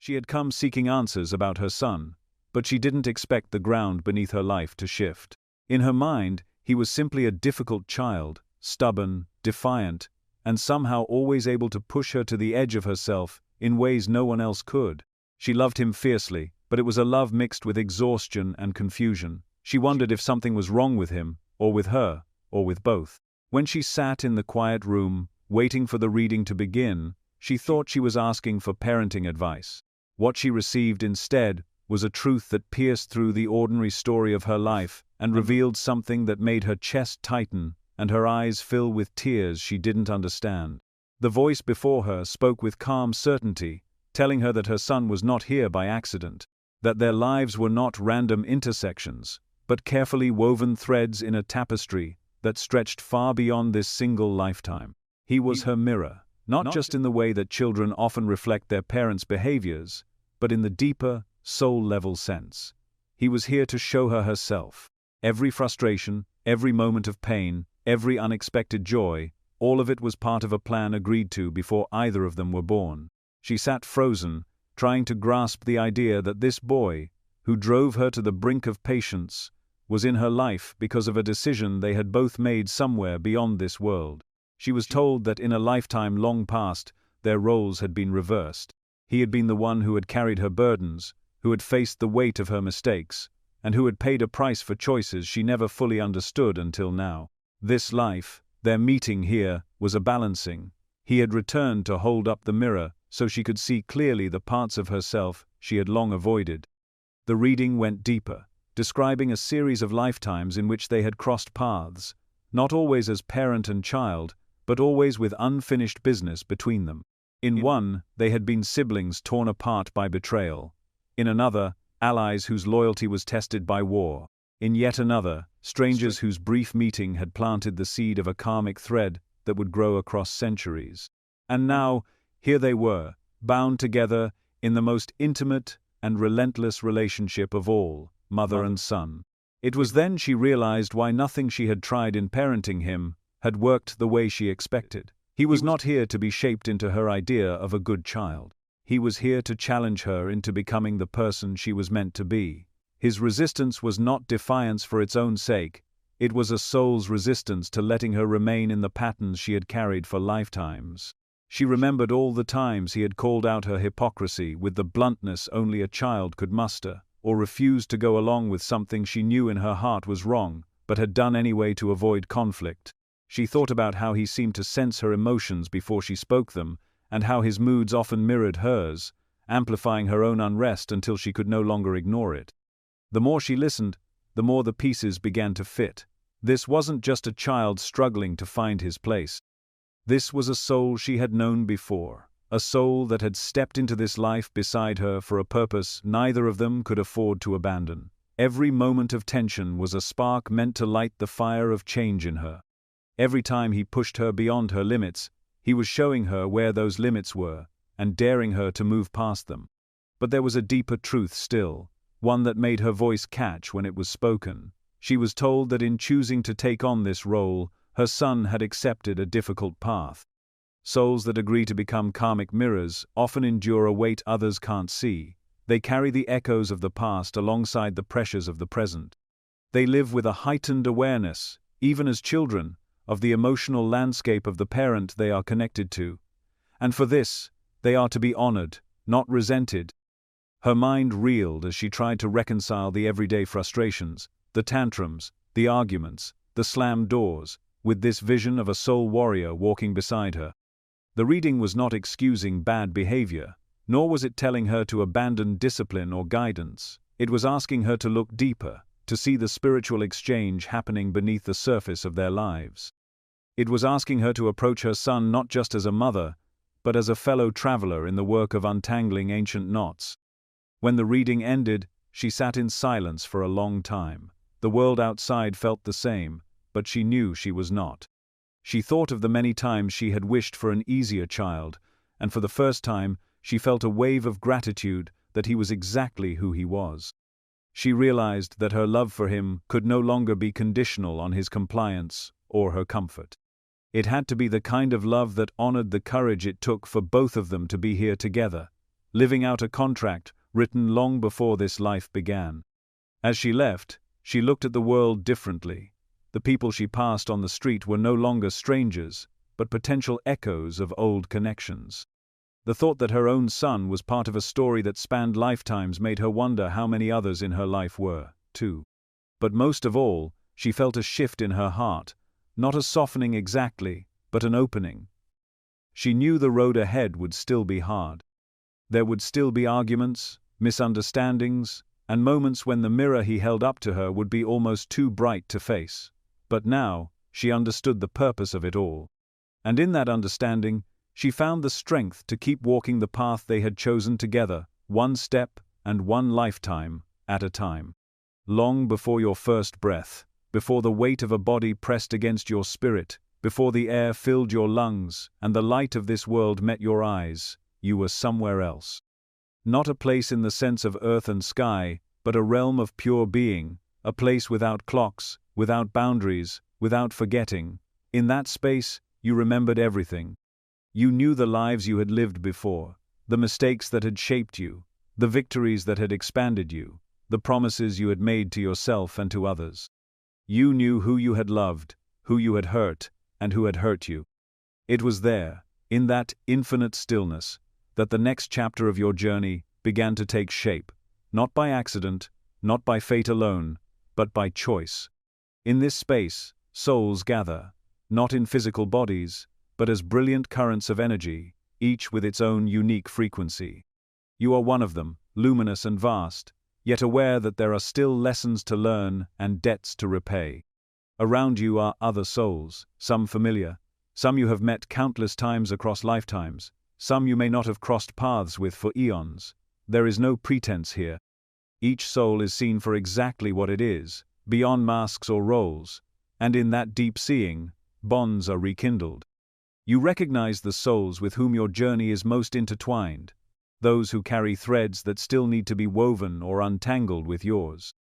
She had come seeking answers about her son, but she didn't expect the ground beneath her life to shift. In her mind, he was simply a difficult child, stubborn, defiant, and somehow always able to push her to the edge of herself in ways no one else could. She loved him fiercely, but it was a love mixed with exhaustion and confusion. She wondered if something was wrong with him, or with her, or with both. When she sat in the quiet room, waiting for the reading to begin, she thought she was asking for parenting advice. What she received instead was a truth that pierced through the ordinary story of her life and revealed something that made her chest tighten and her eyes fill with tears she didn't understand. The voice before her spoke with calm certainty, telling her that her son was not here by accident, that their lives were not random intersections, but carefully woven threads in a tapestry that stretched far beyond this single lifetime. He was her mirror, not just in the way that children often reflect their parents' behaviors, but in the deeper, soul-level sense. He was here to show her herself. Every frustration, every moment of pain, every unexpected joy, all of it was part of a plan agreed to before either of them were born. She sat frozen, trying to grasp the idea that this boy, who drove her to the brink of patience, was in her life because of a decision they had both made somewhere beyond this world. She was told that in a lifetime long past, their roles had been reversed. He had been the one who had carried her burdens, who had faced the weight of her mistakes, and who had paid a price for choices she never fully understood until now. This life, their meeting here, was a balancing. He had returned to hold up the mirror so she could see clearly the parts of herself she had long avoided. The reading went deeper, describing a series of lifetimes in which they had crossed paths, not always as parent and child, but always with unfinished business between them. In one, they had been siblings torn apart by betrayal. In another, allies whose loyalty was tested by war. In yet another, strangers whose brief meeting had planted the seed of a karmic thread that would grow across centuries. And now, here they were, bound together in the most intimate and relentless relationship of all, mother and son. It was then she realized why nothing she had tried in parenting him had worked the way she expected. He was not here to be shaped into her idea of a good child. He was here to challenge her into becoming the person she was meant to be. His resistance was not defiance for its own sake, it was a soul's resistance to letting her remain in the patterns she had carried for lifetimes. She remembered all the times he had called out her hypocrisy with the bluntness only a child could muster, or refused to go along with something she knew in her heart was wrong, but had done anyway to avoid conflict. She thought about how he seemed to sense her emotions before she spoke them, and how his moods often mirrored hers, amplifying her own unrest until she could no longer ignore it. The more she listened, the more the pieces began to fit. This wasn't just a child struggling to find his place. This was a soul she had known before, a soul that had stepped into this life beside her for a purpose neither of them could afford to abandon. Every moment of tension was a spark meant to light the fire of change in her. Every time he pushed her beyond her limits, he was showing her where those limits were, and daring her to move past them. But there was a deeper truth still, one that made her voice catch when it was spoken. She was told that in choosing to take on this role, her son had accepted a difficult path. Souls that agree to become karmic mirrors often endure a weight others can't see. They carry the echoes of the past alongside the pressures of the present. They live with a heightened awareness, even as children, of the emotional landscape of the parent they are connected to. And for this, they are to be honored, not resented. Her mind reeled as she tried to reconcile the everyday frustrations, the tantrums, the arguments, the slammed doors, with this vision of a soul warrior walking beside her. The reading was not excusing bad behavior, nor was it telling her to abandon discipline or guidance. It was asking her to look deeper, to see the spiritual exchange happening beneath the surface of their lives. It was asking her to approach her son not just as a mother, but as a fellow traveler in the work of untangling ancient knots. When the reading ended, she sat in silence for a long time. The world outside felt the same, but she knew she was not. She thought of the many times she had wished for an easier child, and for the first time, she felt a wave of gratitude that he was exactly who he was. She realized that her love for him could no longer be conditional on his compliance or her comfort. It had to be the kind of love that honored the courage it took for both of them to be here together, living out a contract written long before this life began. As she left, she looked at the world differently. The people she passed on the street were no longer strangers, but potential echoes of old connections. The thought that her own son was part of a story that spanned lifetimes made her wonder how many others in her life were, too. But most of all, she felt a shift in her heart, not a softening exactly, but an opening. She knew the road ahead would still be hard. There would still be arguments, misunderstandings, and moments when the mirror he held up to her would be almost too bright to face. But now, she understood the purpose of it all. And in that understanding, she found the strength to keep walking the path they had chosen together, one step and one lifetime at a time. Long before your first breath, before the weight of a body pressed against your spirit, before the air filled your lungs and the light of this world met your eyes, you were somewhere else. Not a place in the sense of earth and sky, but a realm of pure being, a place without clocks, without boundaries, without forgetting. In that space, you remembered everything. You knew the lives you had lived before, the mistakes that had shaped you, the victories that had expanded you, the promises you had made to yourself and to others. You knew who you had loved, who you had hurt, and who had hurt you. It was there, in that infinite stillness, that the next chapter of your journey began to take shape, not by accident, not by fate alone, but by choice. In this space, souls gather, not in physical bodies, but as brilliant currents of energy, each with its own unique frequency. You are one of them, luminous and vast, yet aware that there are still lessons to learn and debts to repay. Around you are other souls, some familiar, some you have met countless times across lifetimes, some you may not have crossed paths with for eons. There is no pretense here. Each soul is seen for exactly what it is, beyond masks or roles, and in that deep seeing, bonds are rekindled. You recognize the souls with whom your journey is most intertwined, those who carry threads that still need to be woven or untangled with yours.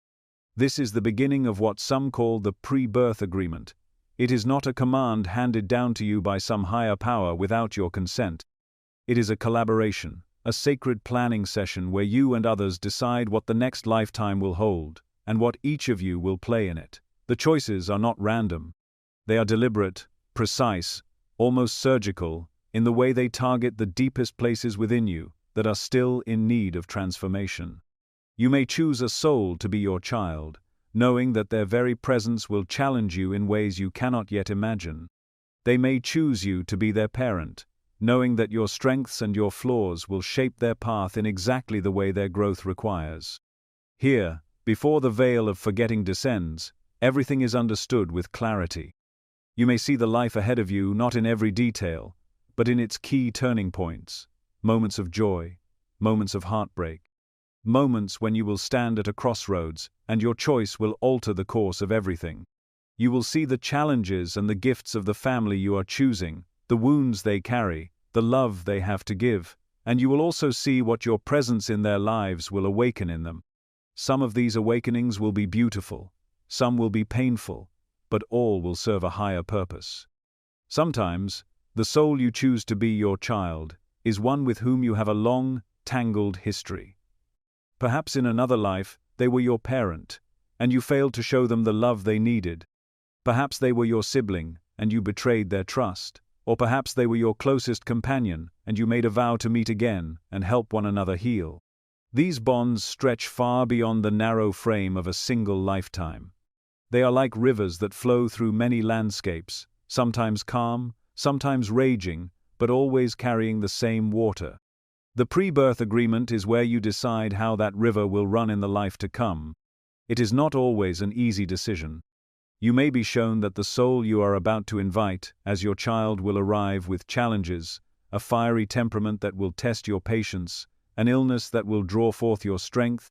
This is the beginning of what some call the pre-birth agreement. It is not a command handed down to you by some higher power without your consent. It is a collaboration, a sacred planning session where you and others decide what the next lifetime will hold, and what each of you will play in it. The choices are not random. They are deliberate, precise, almost surgical, in the way they target the deepest places within you that are still in need of transformation. You may choose a soul to be your child, knowing that their very presence will challenge you in ways you cannot yet imagine. They may choose you to be their parent, knowing that your strengths and your flaws will shape their path in exactly the way their growth requires. Here, before the veil of forgetting descends, everything is understood with clarity. You may see the life ahead of you not in every detail, but in its key turning points, moments of joy, moments of heartbreak, moments when you will stand at a crossroads and your choice will alter the course of everything. You will see the challenges and the gifts of the family you are choosing, the wounds they carry, the love they have to give, and you will also see what your presence in their lives will awaken in them. Some of these awakenings will be beautiful, some will be painful, but all will serve a higher purpose. Sometimes, the soul you choose to be your child is one with whom you have a long, tangled history. Perhaps in another life, they were your parent, and you failed to show them the love they needed. Perhaps they were your sibling, and you betrayed their trust. Or perhaps they were your closest companion, and you made a vow to meet again and help one another heal. These bonds stretch far beyond the narrow frame of a single lifetime. They are like rivers that flow through many landscapes, sometimes calm, sometimes raging, but always carrying the same water. The pre-birth agreement is where you decide how that river will run in the life to come. It is not always an easy decision. You may be shown that the soul you are about to invite as your child will arrive with challenges, a fiery temperament that will test your patience, an illness that will draw forth your strength,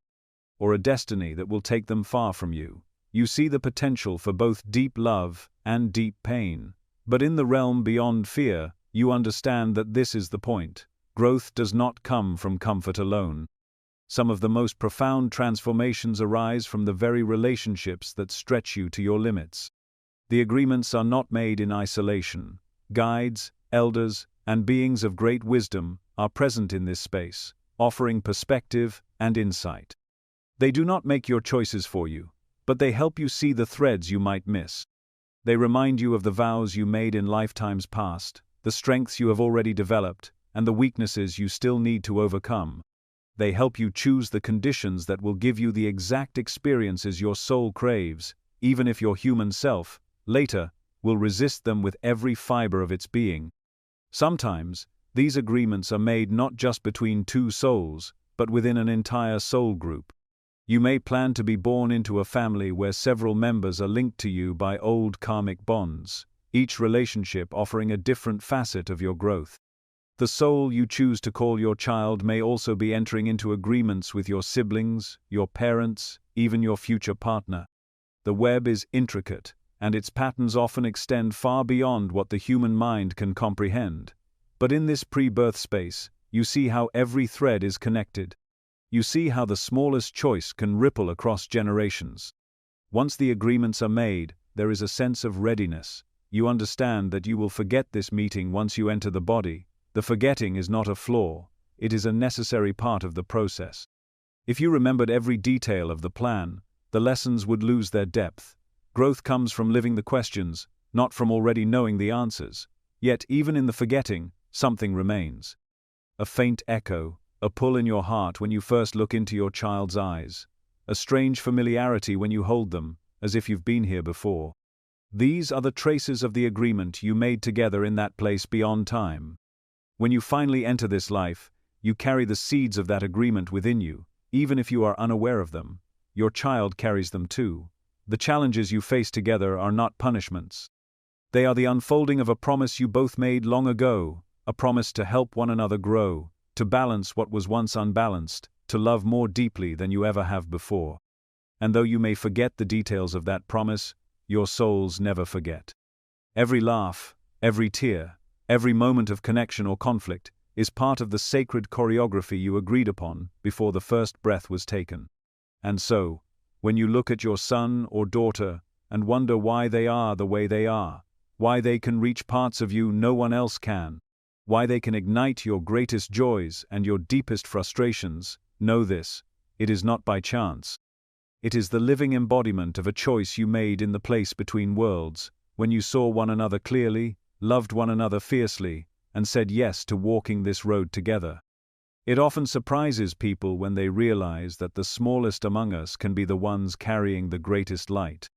or a destiny that will take them far from you. You see the potential for both deep love and deep pain. But in the realm beyond fear, you understand that this is the point. Growth does not come from comfort alone. Some of the most profound transformations arise from the very relationships that stretch you to your limits. The agreements are not made in isolation. Guides, elders, and beings of great wisdom are present in this space, offering perspective and insight. They do not make your choices for you, but they help you see the threads you might miss. They remind you of the vows you made in lifetimes past, the strengths you have already developed, and the weaknesses you still need to overcome. They help you choose the conditions that will give you the exact experiences your soul craves, even if your human self, later, will resist them with every fiber of its being. Sometimes, these agreements are made not just between two souls, but within an entire soul group. You may plan to be born into a family where several members are linked to you by old karmic bonds, each relationship offering a different facet of your growth. The soul you choose to call your child may also be entering into agreements with your siblings, your parents, even your future partner. The web is intricate, and its patterns often extend far beyond what the human mind can comprehend. But in this pre-birth space, you see how every thread is connected. You see how the smallest choice can ripple across generations. Once the agreements are made, there is a sense of readiness. You understand that you will forget this meeting once you enter the body. The forgetting is not a flaw, it is a necessary part of the process. If you remembered every detail of the plan, the lessons would lose their depth. Growth comes from living the questions, not from already knowing the answers. Yet, even in the forgetting, something remains. A faint echo, a pull in your heart when you first look into your child's eyes, a strange familiarity when you hold them, as if you've been here before. These are the traces of the agreement you made together in that place beyond time. When you finally enter this life, you carry the seeds of that agreement within you, even if you are unaware of them. Your child carries them too. The challenges you face together are not punishments. They are the unfolding of a promise you both made long ago, a promise to help one another grow, to balance what was once unbalanced, to love more deeply than you ever have before. And though you may forget the details of that promise, your souls never forget. Every laugh, every tear, every moment of connection or conflict is part of the sacred choreography you agreed upon before the first breath was taken. And so, when you look at your son or daughter and wonder why they are the way they are, why they can reach parts of you no one else can, why they can ignite your greatest joys and your deepest frustrations, know this: it is not by chance. It is the living embodiment of a choice you made in the place between worlds, when you saw one another clearly, loved one another fiercely, and said yes to walking this road together. It often surprises people when they realize that the smallest among us can be the ones carrying the greatest light.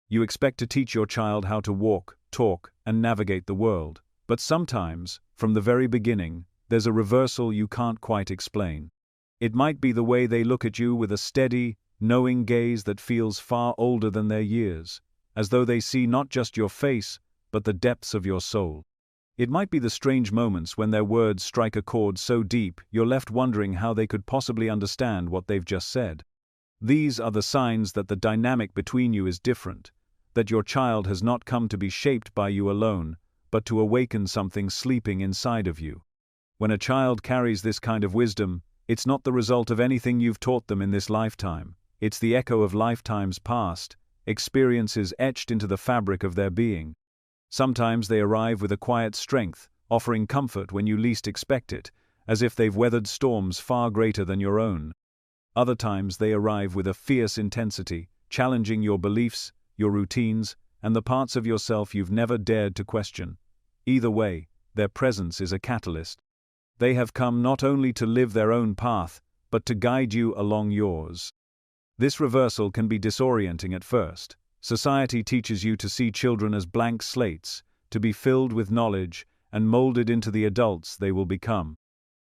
You expect to teach your child how to walk, talk, and navigate the world, but sometimes, from the very beginning, there's a reversal you can't quite explain. It might be the way they look at you with a steady, knowing gaze that feels far older than their years, as though they see not just your face, but the depths of your soul. It might be the strange moments when their words strike a chord so deep you're left wondering how they could possibly understand what they've just said. These are the signs that the dynamic between you is different, that your child has not come to be shaped by you alone, but to awaken something sleeping inside of you. When a child carries this kind of wisdom, it's not the result of anything you've taught them in this lifetime. It's the echo of lifetimes past, experiences etched into the fabric of their being. Sometimes they arrive with a quiet strength, offering comfort when you least expect it, as if they've weathered storms far greater than your own. Other times they arrive with a fierce intensity, challenging your beliefs, your routines, and the parts of yourself you've never dared to question. Either way, their presence is a catalyst. They have come not only to live their own path, but to guide you along yours. This reversal can be disorienting at first. Society teaches you to see children as blank slates, to be filled with knowledge and molded into the adults they will become.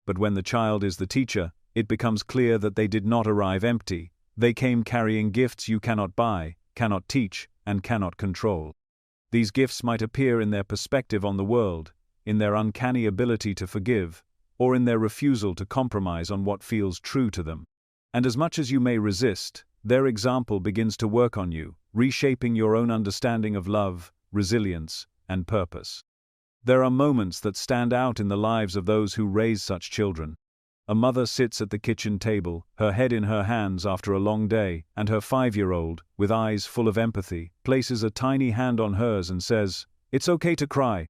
But when the child is the teacher, it becomes clear that they did not arrive empty. They came carrying gifts you cannot buy, cannot teach, and cannot control. These gifts might appear in their perspective on the world, in their uncanny ability to forgive, or in their refusal to compromise on what feels true to them. And as much as you may resist, their example begins to work on you, reshaping your own understanding of love, resilience, and purpose. There are moments that stand out in the lives of those who raise such children. A mother sits at the kitchen table, her head in her hands after a long day, and her 5-year-old, with eyes full of empathy, places a tiny hand on hers and says, "It's okay to cry.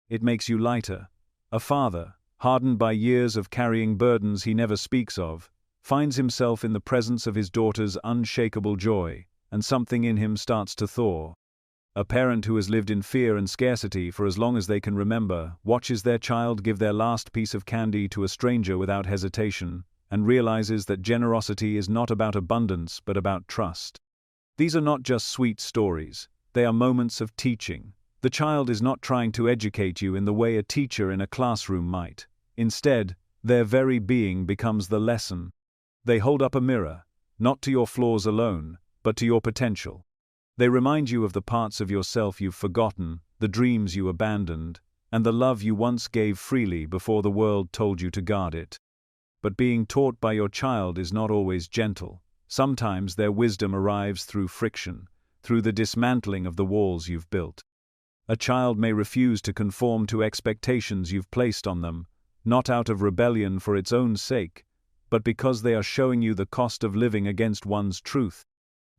It makes you lighter." A father, hardened by years of carrying burdens he never speaks of, finds himself in the presence of his daughter's unshakable joy, and something in him starts to thaw. A parent who has lived in fear and scarcity for as long as they can remember watches their child give their last piece of candy to a stranger without hesitation, and realizes that generosity is not about abundance but about trust. These are not just sweet stories, they are moments of teaching. The child is not trying to educate you in the way a teacher in a classroom might. Instead, their very being becomes the lesson. They hold up a mirror, not to your flaws alone, but to your potential. They remind you of the parts of yourself you've forgotten, the dreams you abandoned, and the love you once gave freely before the world told you to guard it. But being taught by your child is not always gentle. Sometimes their wisdom arrives through friction, through the dismantling of the walls you've built. A child may refuse to conform to expectations you've placed on them, not out of rebellion for its own sake, but because they are showing you the cost of living against one's truth.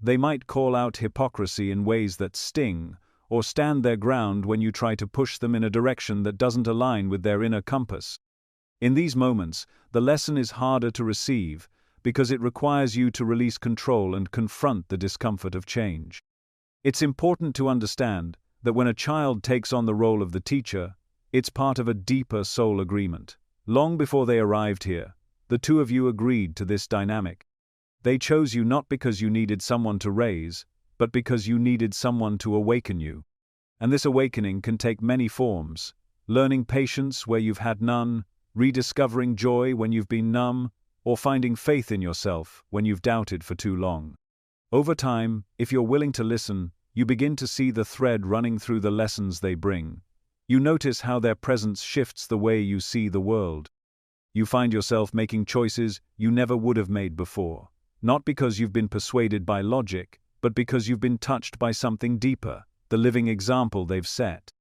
They might call out hypocrisy in ways that sting, or stand their ground when you try to push them in a direction that doesn't align with their inner compass. In these moments, the lesson is harder to receive, because it requires you to release control and confront the discomfort of change. It's important to understand that when a child takes on the role of the teacher, it's part of a deeper soul agreement. Long before they arrived here, the two of you agreed to this dynamic. They chose you not because you needed someone to raise, but because you needed someone to awaken you. And this awakening can take many forms: learning patience where you've had none, rediscovering joy when you've been numb, or finding faith in yourself when you've doubted for too long. Over time, if you're willing to listen, you begin to see the thread running through the lessons they bring. You notice how their presence shifts the way you see the world. You find yourself making choices you never would have made before. Not because you've been persuaded by logic, but because you've been touched by something deeper, the living example they've set.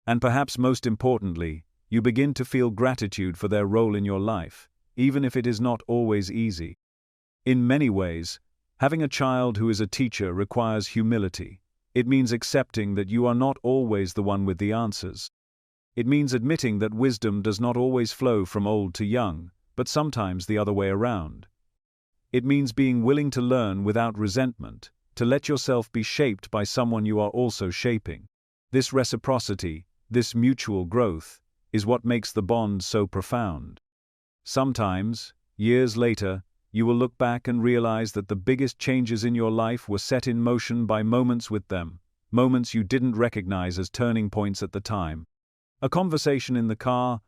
And perhaps most importantly, you begin to feel gratitude for their role in your life, even if it is not always easy. In many ways, having a child who is a teacher requires humility. It means accepting that you are not always the one with the answers. It means admitting that wisdom does not always flow from old to young, but sometimes the other way around. It means being willing to learn without resentment, to let yourself be shaped by someone you are also shaping. This reciprocity, this mutual growth, is what makes the bond so profound. Sometimes, years later, you will look back and realize that the biggest changes in your life were set in motion by moments with them, moments you didn't recognize as turning points at the time. A conversation in the car,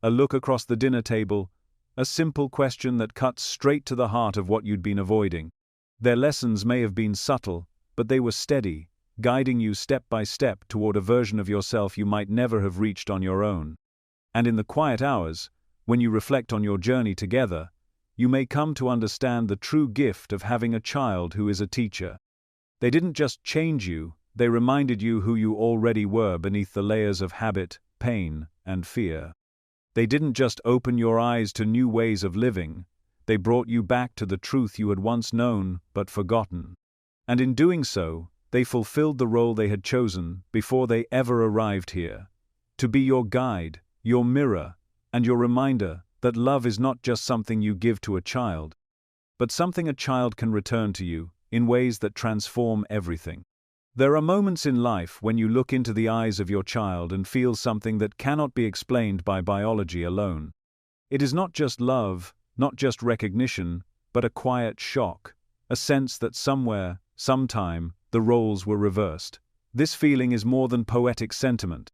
a look across the dinner table, a simple question that cuts straight to the heart of what you'd been avoiding. Their lessons may have been subtle, but they were steady, guiding you step by step toward a version of yourself you might never have reached on your own. And in the quiet hours, when you reflect on your journey together, you may come to understand the true gift of having a child who is a teacher. They didn't just change you, they reminded you who you already were beneath the layers of habit, pain, and fear. They didn't just open your eyes to new ways of living, they brought you back to the truth you had once known but forgotten. And in doing so, they fulfilled the role they had chosen before they ever arrived here. To be your guide, your mirror, and your reminder that love is not just something you give to a child, but something a child can return to you in ways that transform everything. There are moments in life when you look into the eyes of your child and feel something that cannot be explained by biology alone. It is not just love, not just recognition, but a quiet shock, a sense that somewhere, sometime, the roles were reversed. This feeling is more than poetic sentiment.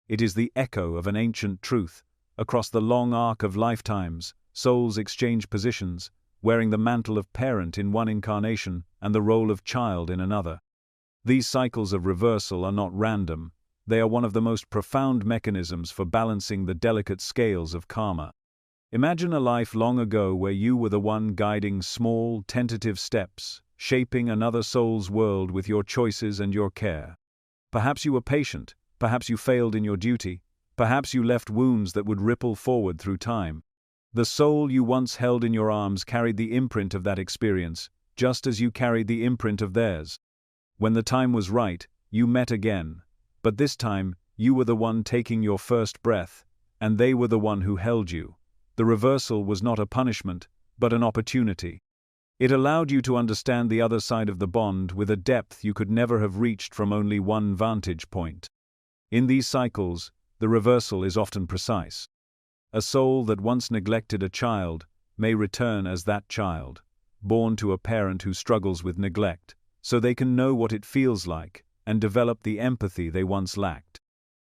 It is the echo of an ancient truth. Across the long arc of lifetimes, souls exchange positions, wearing the mantle of parent in one incarnation and the role of child in another. These cycles of reversal are not random, they are one of the most profound mechanisms for balancing the delicate scales of karma. Imagine a life long ago where you were the one guiding small, tentative steps, shaping another soul's world with your choices and your care. Perhaps you were patient, perhaps you failed in your duty, perhaps you left wounds that would ripple forward through time. The soul you once held in your arms carried the imprint of that experience, just as you carried the imprint of theirs. When the time was right, you met again, but this time, you were the one taking your first breath, and they were the one who held you. The reversal was not a punishment, but an opportunity. It allowed you to understand the other side of the bond with a depth you could never have reached from only one vantage point. In these cycles, the reversal is often precise. A soul that once neglected a child may return as that child, born to a parent who struggles with neglect, so they can know what it feels like and develop the empathy they once lacked.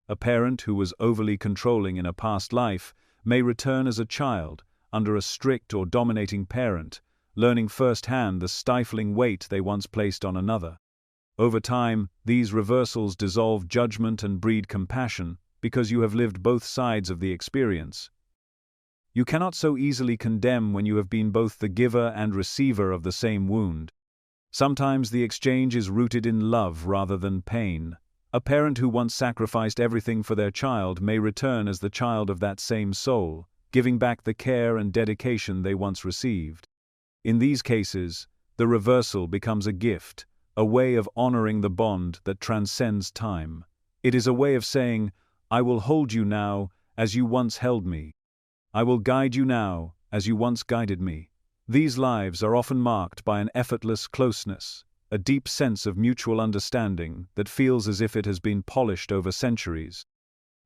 A parent who was overly controlling in a past life may return as a child, under a strict or dominating parent, learning firsthand the stifling weight they once placed on another. Over time, these reversals dissolve judgment and breed compassion, because you have lived both sides of the experience. You cannot so easily condemn when you have been both the giver and receiver of the same wound. Sometimes the exchange is rooted in love rather than pain. A parent who once sacrificed everything for their child may return as the child of that same soul, giving back the care and dedication they once received. In these cases, the reversal becomes a gift, a way of honoring the bond that transcends time. It is a way of saying, "I will hold you now as you once held me. I will guide you now as you once guided me." These lives are often marked by an effortless closeness, a deep sense of mutual understanding that feels as if it has been polished over centuries.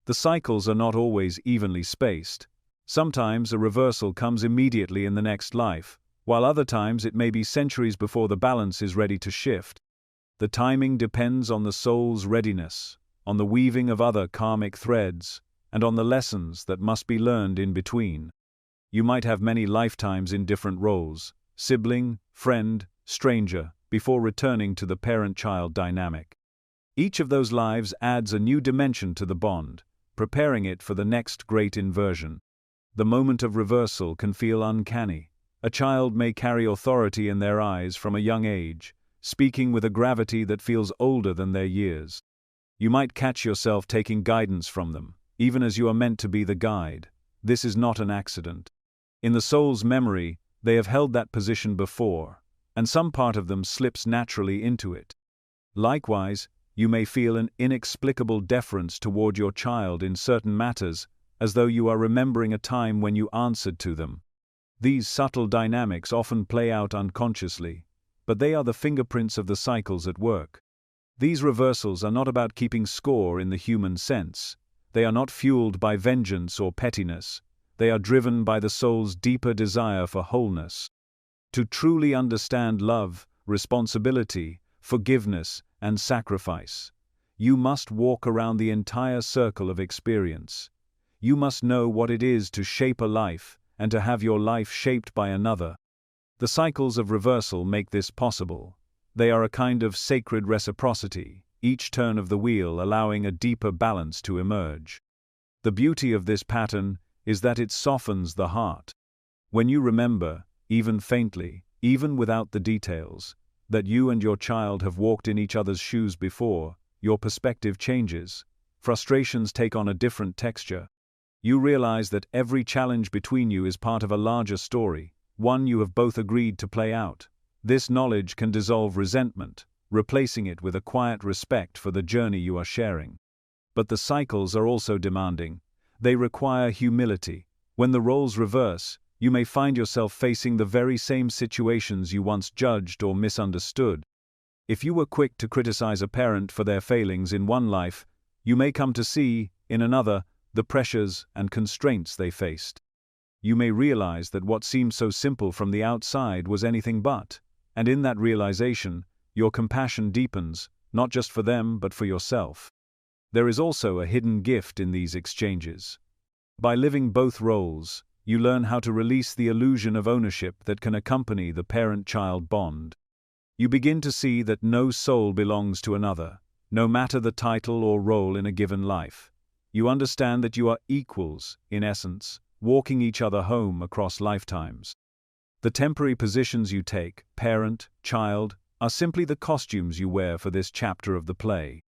The cycles are not always evenly spaced. Sometimes a reversal comes immediately in the next life, while other times it may be centuries before the balance is ready to shift. The timing depends on the soul's readiness, on the weaving of other karmic threads, and on the lessons that must be learned in between. You might have many lifetimes in different roles, sibling, friend, stranger, before returning to the parent-child dynamic. Each of those lives adds a new dimension to the bond, preparing it for the next great inversion. The moment of reversal can feel uncanny. A child may carry authority in their eyes from a young age, speaking with a gravity that feels older than their years. You might catch yourself taking guidance from them, even as you are meant to be the guide. This is not an accident. In the soul's memory, they have held that position before, and some part of them slips naturally into it. Likewise, you may feel an inexplicable deference toward your child in certain matters, as though you are remembering a time when you answered to them. These subtle dynamics often play out unconsciously, but they are the fingerprints of the cycles at work. These reversals are not about keeping score in the human sense. They are not fueled by vengeance or pettiness. They are driven by the soul's deeper desire for wholeness. To truly understand love, responsibility, forgiveness, and sacrifice, you must walk around the entire circle of experience. You must know what it is to shape a life, and to have your life shaped by another. The cycles of reversal make this possible. They are a kind of sacred reciprocity, each turn of the wheel allowing a deeper balance to emerge. The beauty of this pattern is that it softens the heart. When you remember, even faintly, even without the details, that you and your child have walked in each other's shoes before, your perspective changes. Frustrations take on a different texture. You realize that every challenge between you is part of a larger story, one you have both agreed to play out. This knowledge can dissolve resentment, replacing it with a quiet respect for the journey you are sharing. But the cycles are also demanding. They require humility. When the roles reverse, you may find yourself facing the very same situations you once judged or misunderstood. If you were quick to criticize a parent for their failings in one life, you may come to see, in another, the pressures and constraints they faced. You may realize that what seemed so simple from the outside was anything but, and in that realization, your compassion deepens, not just for them but for yourself. There is also a hidden gift in these exchanges. By living both roles, you learn how to release the illusion of ownership that can accompany the parent-child bond. You begin to see that no soul belongs to another, no matter the title or role in a given life. You understand that you are equals, in essence, walking each other home across lifetimes. The temporary positions you take, parent, child, are simply the costumes you wear for this chapter of the play.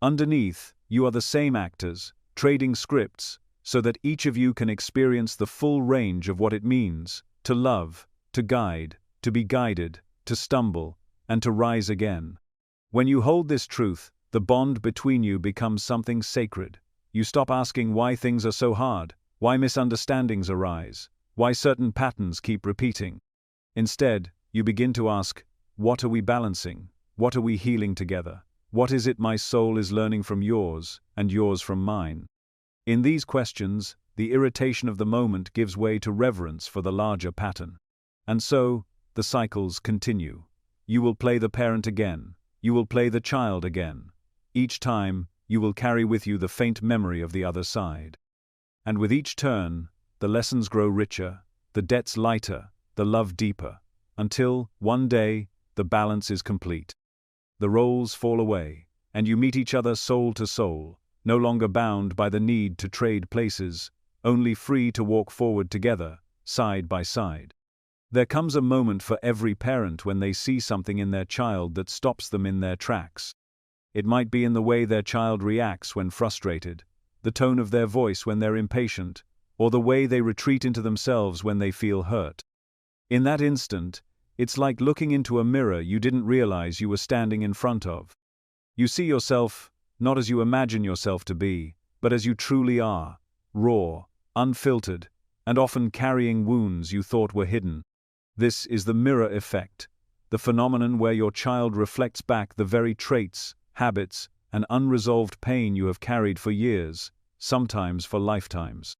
Underneath, you are the same actors, trading scripts, so that each of you can experience the full range of what it means to love, to guide, to be guided, to stumble, and to rise again. When you hold this truth, the bond between you becomes something sacred. you stop asking why things are so hard, why misunderstandings arise, why certain patterns keep repeating. Instead, you begin to ask, what are we balancing? What are we healing together? What is it my soul is learning from yours, and yours from mine? In these questions, the irritation of the moment gives way to reverence for the larger pattern. And so, the cycles continue. You will play the parent again. You will play the child again. Each time, you will carry with you the faint memory of the other side. And with each turn, the lessons grow richer, the debts lighter, the love deeper, until, one day, the balance is complete. The roles fall away, and you meet each other soul to soul, no longer bound by the need to trade places, only free to walk forward together, side by side. There comes a moment for every parent when they see something in their child that stops them in their tracks. It might be in the way their child reacts when frustrated, the tone of their voice when they're impatient, or the way they retreat into themselves when they feel hurt. In that instant, it's like looking into a mirror you didn't realize you were standing in front of. You see yourself, not as you imagine yourself to be, but as you truly are, raw, unfiltered, and often carrying wounds you thought were hidden. This is the mirror effect, the phenomenon where your child reflects back the very traits, habits, and unresolved pain you have carried for years, sometimes for lifetimes.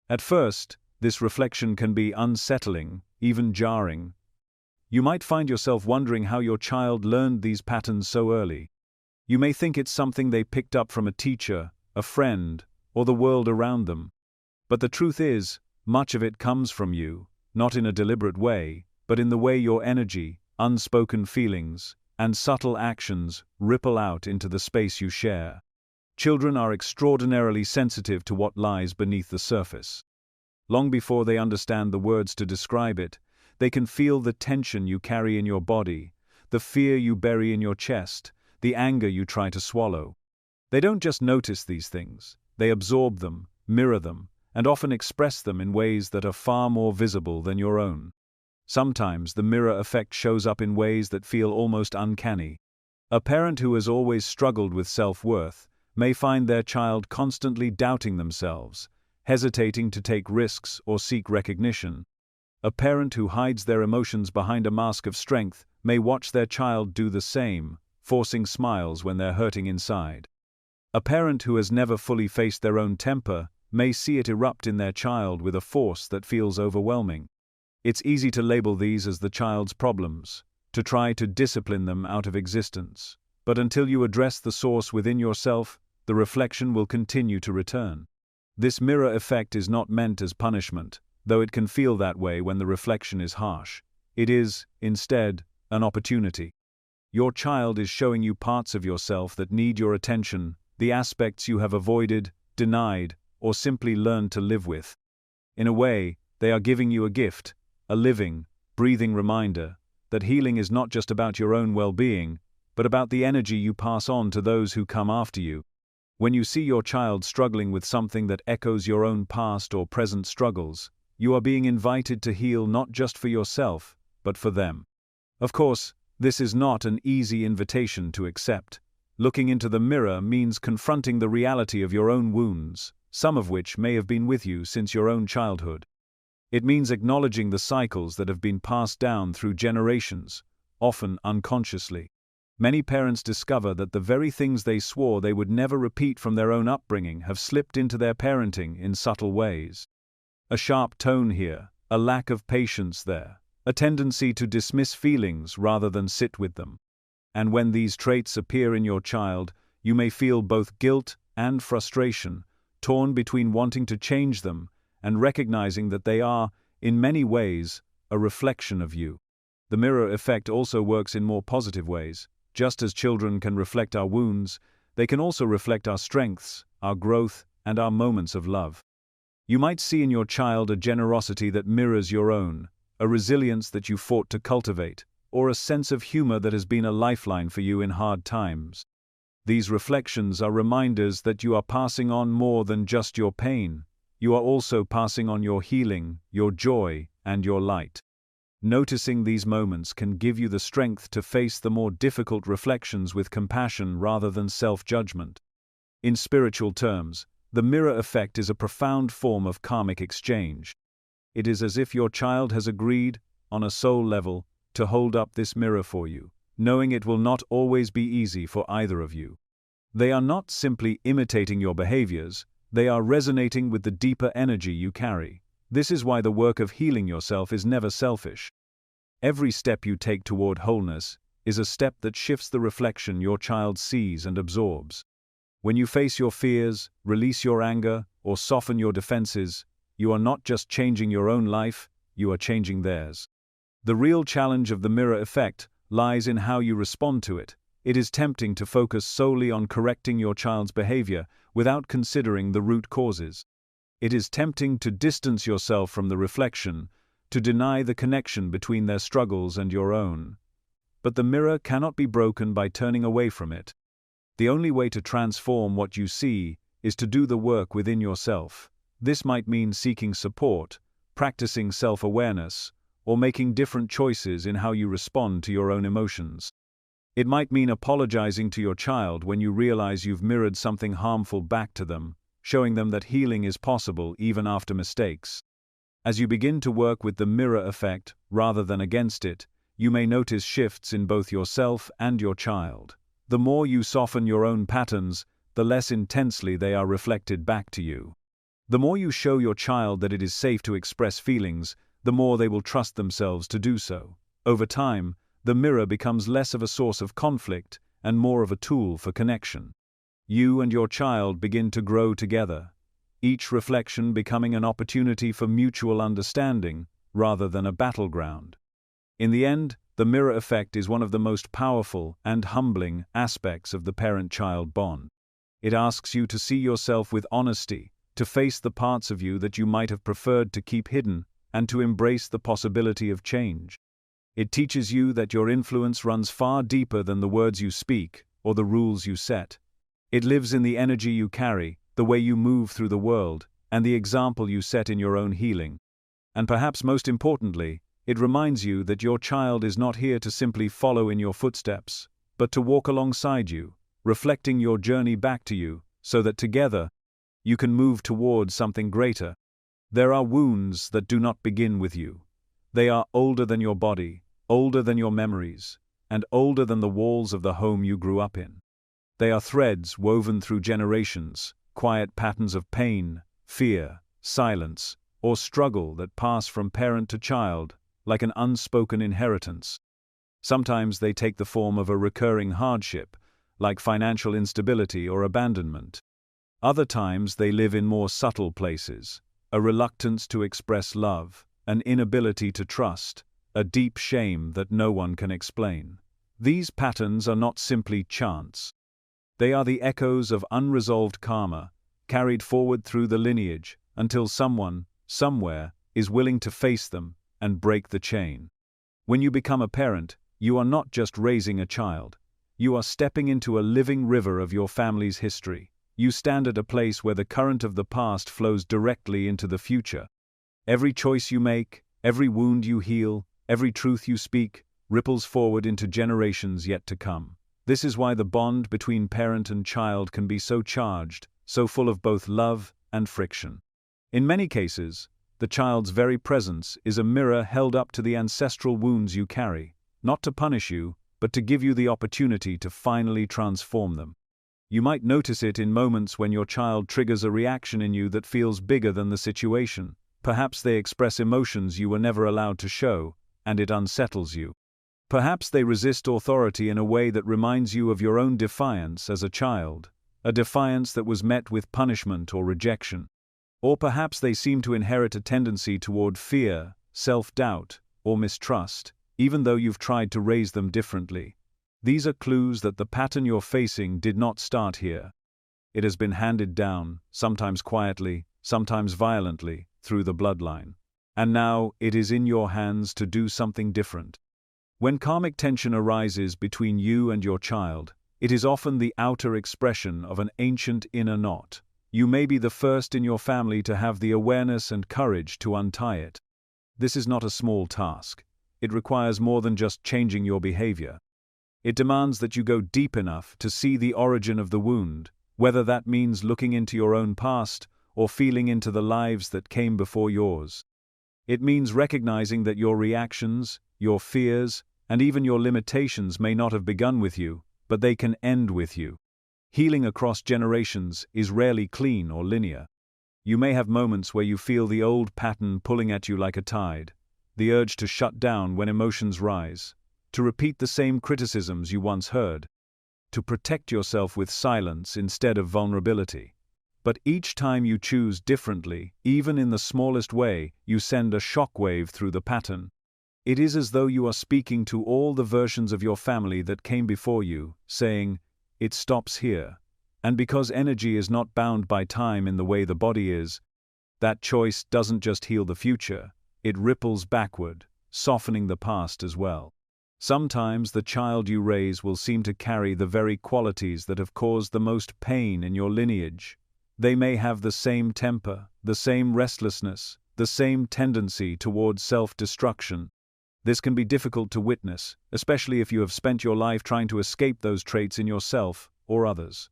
At first, this reflection can be unsettling, even jarring. You might find yourself wondering how your child learned these patterns so early. You may think it's something they picked up from a teacher, a friend, or the world around them. But the truth is, much of it comes from you, not in a deliberate way, but in the way your energy, unspoken feelings, and subtle actions ripple out into the space you share. Children are extraordinarily sensitive to what lies beneath the surface. Long before they understand the words to describe it, they can feel the tension you carry in your body, the fear you bury in your chest, the anger you try to swallow. They don't just notice these things, they absorb them, mirror them, and often express them in ways that are far more visible than your own. Sometimes the mirror effect shows up in ways that feel almost uncanny. A parent who has always struggled with self-worth may find their child constantly doubting themselves, hesitating to take risks or seek recognition. A parent who hides their emotions behind a mask of strength may watch their child do the same, forcing smiles when they're hurting inside. A parent who has never fully faced their own temper may see it erupt in their child with a force that feels overwhelming. It's easy to label these as the child's problems, to try to discipline them out of existence. But until you address the source within yourself, the reflection will continue to return. This mirror effect is not meant as punishment, though it can feel that way when the reflection is harsh. It is, instead, an opportunity. Your child is showing you parts of yourself that need your attention, the aspects you have avoided, denied, or simply learned to live with. In a way, they are giving you a gift, a living, breathing reminder that healing is not just about your own well-being, but about the energy you pass on to those who come after you. When you see your child struggling with something that echoes your own past or present struggles, you are being invited to heal not just for yourself, but for them. Of course, this is not an easy invitation to accept. Looking into the mirror means confronting the reality of your own wounds, some of which may have been with you since your own childhood. It means acknowledging the cycles that have been passed down through generations, often unconsciously. Many parents discover that the very things they swore they would never repeat from their own upbringing have slipped into their parenting in subtle ways. A sharp tone here, a lack of patience there, a tendency to dismiss feelings rather than sit with them. And when these traits appear in your child, you may feel both guilt and frustration, torn between wanting to change them and recognizing that they are, in many ways, a reflection of you. The mirror effect also works in more positive ways. Just as children can reflect our wounds, they can also reflect our strengths, our growth, and our moments of love. You might see in your child a generosity that mirrors your own, a resilience that you fought to cultivate, or a sense of humor that has been a lifeline for you in hard times. These reflections are reminders that you are passing on more than just your pain. You are also passing on your healing, your joy, and your light. Noticing these moments can give you the strength to face the more difficult reflections with compassion rather than self-judgment. In spiritual terms, The mirror effect is a profound form of karmic exchange. It is as if your child has agreed, on a soul level, to hold up this mirror for you, knowing it will not always be easy for either of you. They are not simply imitating your behaviors, they are resonating with the deeper energy you carry. This is why the work of healing yourself is never selfish. Every step you take toward wholeness is a step that shifts the reflection your child sees and absorbs. When you face your fears, release your anger, or soften your defenses, you are not just changing your own life, you are changing theirs. The real challenge of the mirror effect lies in how you respond to it. It is tempting to focus solely on correcting your child's behavior without considering the root causes. It is tempting to distance yourself from the reflection, to deny the connection between their struggles and your own. But the mirror cannot be broken by turning away from it. The only way to transform what you see is to do the work within yourself. This might mean seeking support, practicing self-awareness, or making different choices in how you respond to your own emotions. It might mean apologizing to your child when you realize you've mirrored something harmful back to them, showing them that healing is possible even after mistakes. As you begin to work with the mirror effect rather than against it, you may notice shifts in both yourself and your child. The more you soften your own patterns, the less intensely they are reflected back to you. The more you show your child that it is safe to express feelings, the more they will trust themselves to do so. Over time, the mirror becomes less of a source of conflict and more of a tool for connection. You and your child begin to grow together, each reflection becoming an opportunity for mutual understanding rather than a battleground. In the end, the mirror effect is one of the most powerful and humbling aspects of the parent-child bond. It asks you to see yourself with honesty, to face the parts of you that you might have preferred to keep hidden, and to embrace the possibility of change. It teaches you that your influence runs far deeper than the words you speak or the rules you set. It lives in the energy you carry, the way you move through the world, and the example you set in your own healing. And perhaps most importantly, it reminds you that your child is not here to simply follow in your footsteps, but to walk alongside you, reflecting your journey back to you, so that together, you can move towards something greater. There are wounds that do not begin with you. They are older than your body, older than your memories, and older than the walls of the home you grew up in. They are threads woven through generations, quiet patterns of pain, fear, silence, or struggle that pass from parent to child, like an unspoken inheritance. Sometimes they take the form of a recurring hardship, like financial instability or abandonment. Other times they live in more subtle places, a reluctance to express love, an inability to trust, a deep shame that no one can explain. These patterns are not simply chance. They are the echoes of unresolved karma, carried forward through the lineage, until someone, somewhere, is willing to face them and break the chain. When you become a parent, you are not just raising a child. You are stepping into a living river of your family's history. You stand at a place where the current of the past flows directly into the future. Every choice you make, every wound you heal, every truth you speak, ripples forward into generations yet to come. This is why the bond between parent and child can be so charged, so full of both love and friction. In many cases, the child's very presence is a mirror held up to the ancestral wounds you carry, not to punish you, but to give you the opportunity to finally transform them. You might notice it in moments when your child triggers a reaction in you that feels bigger than the situation. Perhaps they express emotions you were never allowed to show, and it unsettles you. Perhaps they resist authority in a way that reminds you of your own defiance as a child, a defiance that was met with punishment or rejection. Or perhaps they seem to inherit a tendency toward fear, self-doubt, or mistrust, even though you've tried to raise them differently. These are clues that the pattern you're facing did not start here. It has been handed down, sometimes quietly, sometimes violently, through the bloodline. And now it is in your hands to do something different. When karmic tension arises between you and your child, it is often the outer expression of an ancient inner knot. You may be the first in your family to have the awareness and courage to untie it. This is not a small task. It requires more than just changing your behavior. It demands that you go deep enough to see the origin of the wound, whether that means looking into your own past or feeling into the lives that came before yours. It means recognizing that your reactions, your fears, and even your limitations may not have begun with you, but they can end with you. Healing across generations is rarely clean or linear. You may have moments where you feel the old pattern pulling at you like a tide, the urge to shut down when emotions rise, to repeat the same criticisms you once heard, to protect yourself with silence instead of vulnerability. But each time you choose differently, even in the smallest way, you send a shockwave through the pattern. It is as though you are speaking to all the versions of your family that came before you, saying, "It stops here." And because energy is not bound by time in the way the body is, that choice doesn't just heal the future, it ripples backward, softening the past as well. Sometimes the child you raise will seem to carry the very qualities that have caused the most pain in your lineage. They may have the same temper, the same restlessness, the same tendency towards self-destruction. This can be difficult to witness, especially if you have spent your life trying to escape those traits in yourself or others.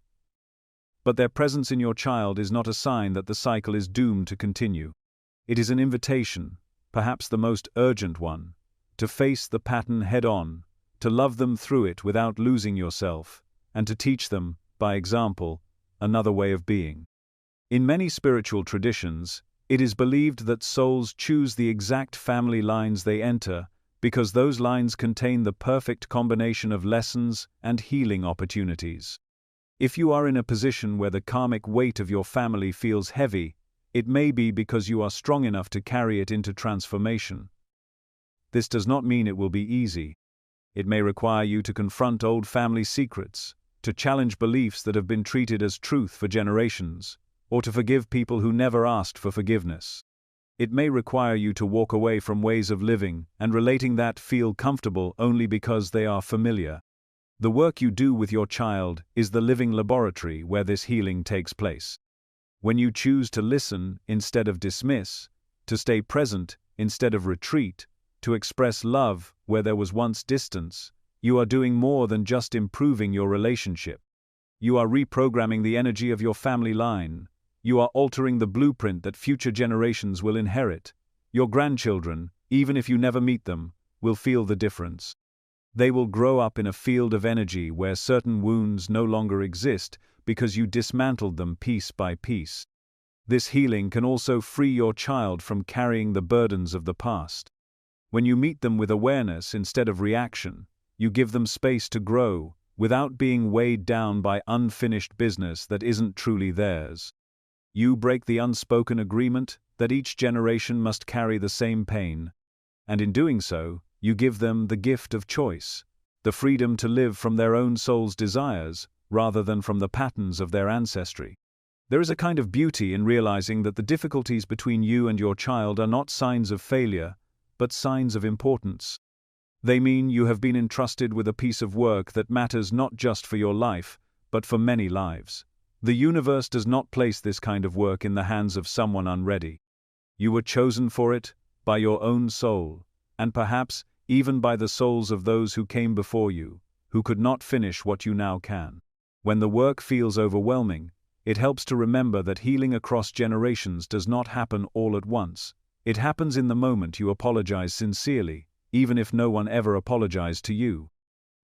But their presence in your child is not a sign that the cycle is doomed to continue. It is an invitation, perhaps the most urgent one, to face the pattern head-on, to love them through it without losing yourself, and to teach them, by example, another way of being. In many spiritual traditions, it is believed that souls choose the exact family lines they enter because those lines contain the perfect combination of lessons and healing opportunities. If you are in a position where the karmic weight of your family feels heavy, it may be because you are strong enough to carry it into transformation. This does not mean it will be easy. It may require you to confront old family secrets, to challenge beliefs that have been treated as truth for generations, or to forgive people who never asked for forgiveness. It may require you to walk away from ways of living and relating that feel comfortable only because they are familiar. The work you do with your child is the living laboratory where this healing takes place. When you choose to listen instead of dismiss, to stay present instead of retreat, to express love where there was once distance, you are doing more than just improving your relationship. You are reprogramming the energy of your family line. You are altering the blueprint that future generations will inherit. Your grandchildren, even if you never meet them, will feel the difference. They will grow up in a field of energy where certain wounds no longer exist because you dismantled them piece by piece. This healing can also free your child from carrying the burdens of the past. When you meet them with awareness instead of reaction, you give them space to grow without being weighed down by unfinished business that isn't truly theirs. You break the unspoken agreement that each generation must carry the same pain, and in doing so, you give them the gift of choice, the freedom to live from their own soul's desires rather than from the patterns of their ancestry. There is a kind of beauty in realizing that the difficulties between you and your child are not signs of failure, but signs of importance. They mean you have been entrusted with a piece of work that matters not just for your life, but for many lives. The universe does not place this kind of work in the hands of someone unready. You were chosen for it by your own soul, and perhaps even by the souls of those who came before you, who could not finish what you now can. When the work feels overwhelming, it helps to remember that healing across generations does not happen all at once. It happens in the moment you apologize sincerely, even if no one ever apologized to you.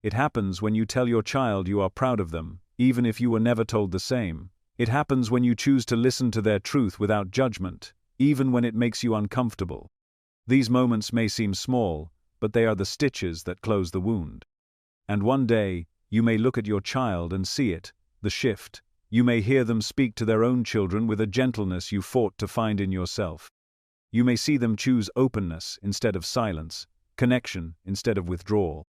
It happens when you tell your child you are proud of them, even if you were never told the same. It happens when you choose to listen to their truth without judgment, even when it makes you uncomfortable. These moments may seem small, but they are the stitches that close the wound. And one day, you may look at your child and see it, the shift. You may hear them speak to their own children with a gentleness you fought to find in yourself. You may see them choose openness instead of silence, connection instead of withdrawal.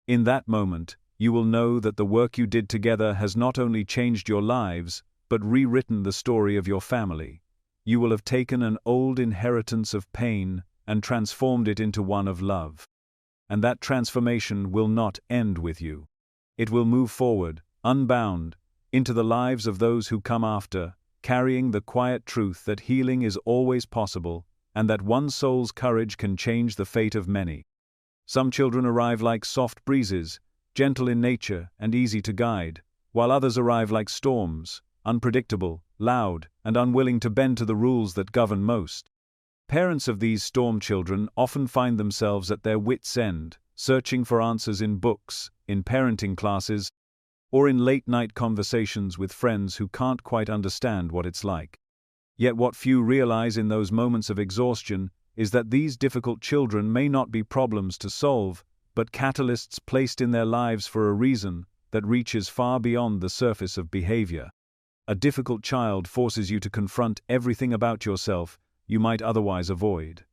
In that moment, you will know that the work you did together has not only changed your lives, but rewritten the story of your family. You will have taken an old inheritance of pain and transformed it into one of love. And that transformation will not end with you. It will move forward, unbound, into the lives of those who come after, carrying the quiet truth that healing is always possible, and that one soul's courage can change the fate of many. Some children arrive like soft breezes, gentle in nature and easy to guide, while others arrive like storms, unpredictable, loud, and unwilling to bend to the rules that govern most. Parents of these storm children often find themselves at their wits' end, searching for answers in books, in parenting classes, or in late-night conversations with friends who can't quite understand what it's like. Yet what few realize in those moments of exhaustion is that these difficult children may not be problems to solve, but catalysts placed in their lives for a reason that reaches far beyond the surface of behavior. A difficult child forces you to confront everything about yourself you might otherwise avoid.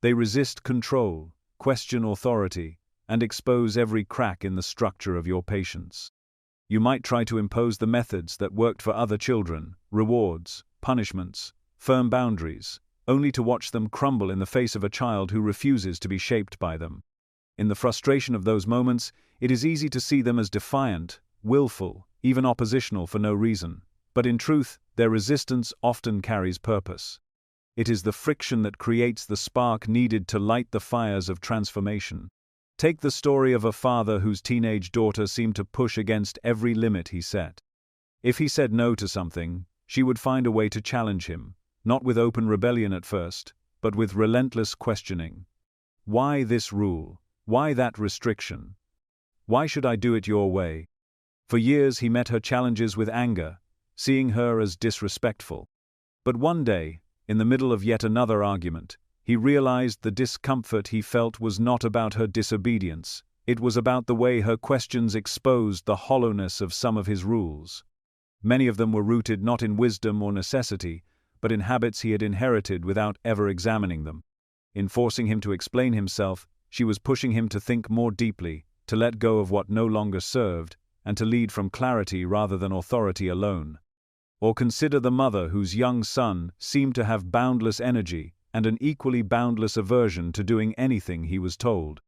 They resist control, question authority, and expose every crack in the structure of your patience. You might try to impose the methods that worked for other children, rewards, punishments, firm boundaries, only to watch them crumble in the face of a child who refuses to be shaped by them. In the frustration of those moments, it is easy to see them as defiant, willful, even oppositional for no reason, but in truth, their resistance often carries purpose. It is the friction that creates the spark needed to light the fires of transformation. Take the story of a father whose teenage daughter seemed to push against every limit he set. If he said no to something, she would find a way to challenge him, not with open rebellion at first, but with relentless questioning. Why this rule? Why that restriction? Why should I do it your way? For years he met her challenges with anger, seeing her as disrespectful. But one day, in the middle of yet another argument, he realized the discomfort he felt was not about her disobedience, it was about the way her questions exposed the hollowness of some of his rules. Many of them were rooted not in wisdom or necessity, but in habits he had inherited without ever examining them. In forcing him to explain himself, she was pushing him to think more deeply, to let go of what no longer served, and to lead from clarity rather than authority alone. Or consider the mother whose young son seemed to have boundless energy and an equally boundless aversion to doing anything he was told.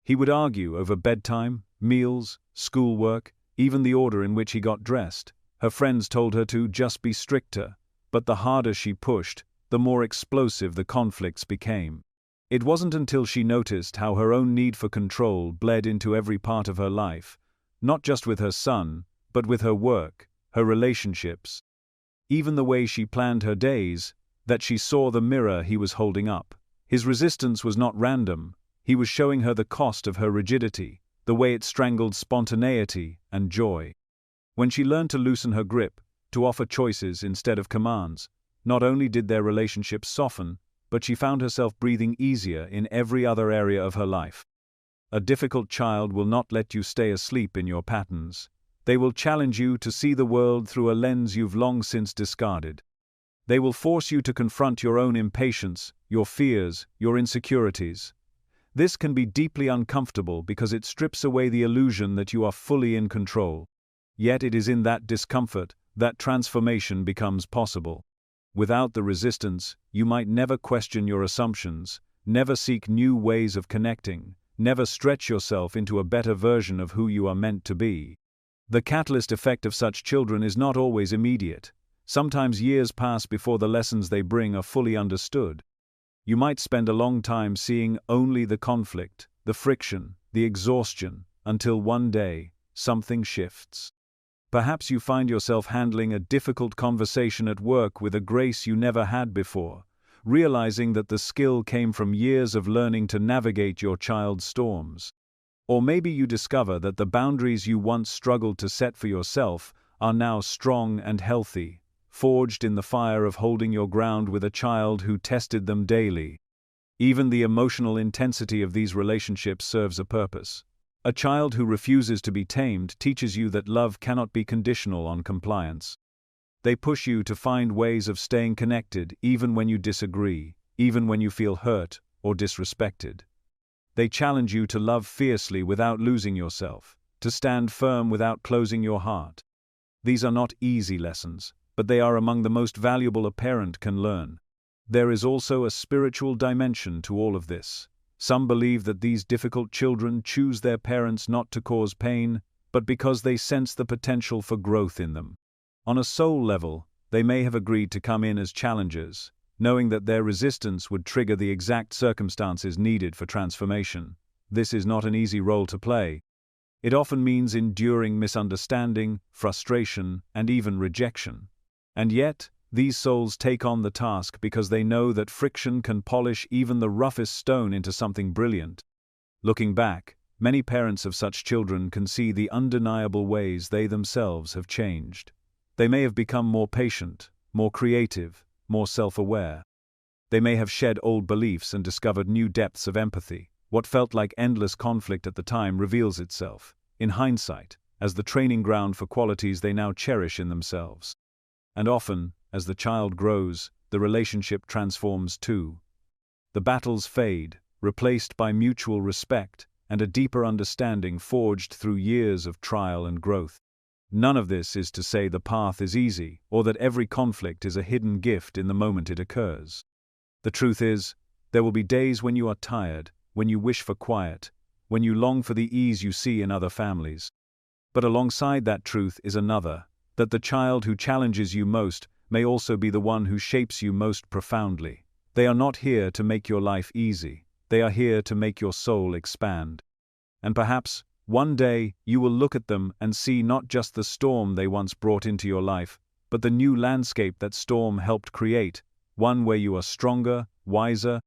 He would argue over bedtime, meals, schoolwork, even the order in which he got dressed. Her friends told her to just be stricter, but the harder she pushed, the more explosive the conflicts became. It wasn't until she noticed how her own need for control bled into every part of her life, not just with her son, but with her work, her relationships, even the way she planned her days, that she saw the mirror he was holding up. His resistance was not random, he was showing her the cost of her rigidity, the way it strangled spontaneity and joy. When she learned to loosen her grip, to offer choices instead of commands, not only did their relationship soften, but she found herself breathing easier in every other area of her life. A difficult child will not let you stay asleep in your patterns. They will challenge you to see the world through a lens you've long since discarded. They will force you to confront your own impatience, your fears, your insecurities. This can be deeply uncomfortable because it strips away the illusion that you are fully in control. Yet it is in that discomfort that transformation becomes possible. Without the resistance, you might never question your assumptions, never seek new ways of connecting, never stretch yourself into a better version of who you are meant to be. The catalyst effect of such children is not always immediate. Sometimes years pass before the lessons they bring are fully understood. You might spend a long time seeing only the conflict, the friction, the exhaustion, until one day, something shifts. Perhaps you find yourself handling a difficult conversation at work with a grace you never had before, realizing that the skill came from years of learning to navigate your child's storms. Or maybe you discover that the boundaries you once struggled to set for yourself are now strong and healthy, forged in the fire of holding your ground with a child who tested them daily. Even the emotional intensity of these relationships serves a purpose. A child who refuses to be tamed teaches you that love cannot be conditional on compliance. They push you to find ways of staying connected even when you disagree, even when you feel hurt or disrespected. They challenge you to love fiercely without losing yourself, to stand firm without closing your heart. These are not easy lessons, but they are among the most valuable a parent can learn. There is also a spiritual dimension to all of this. Some believe that these difficult children choose their parents not to cause pain, but because they sense the potential for growth in them. On a soul level, they may have agreed to come in as challengers, knowing that their resistance would trigger the exact circumstances needed for transformation. This is not an easy role to play. It often means enduring misunderstanding, frustration, and even rejection. And yet, these souls take on the task because they know that friction can polish even the roughest stone into something brilliant. Looking back, many parents of such children can see the undeniable ways they themselves have changed. They may have become more patient, more creative, more self-aware. They may have shed old beliefs and discovered new depths of empathy. What felt like endless conflict at the time reveals itself, in hindsight, as the training ground for qualities they now cherish in themselves. And often, as the child grows, the relationship transforms too. The battles fade, replaced by mutual respect and a deeper understanding forged through years of trial and growth. None of this is to say the path is easy, or that every conflict is a hidden gift in the moment it occurs. The truth is, there will be days when you are tired, when you wish for quiet, when you long for the ease you see in other families. But alongside that truth is another, that the child who challenges you most may also be the one who shapes you most profoundly. They are not here to make your life easy, they are here to make your soul expand. And perhaps, one day, you will look at them and see not just the storm they once brought into your life, but the new landscape that storm helped create, one where you are stronger, wiser,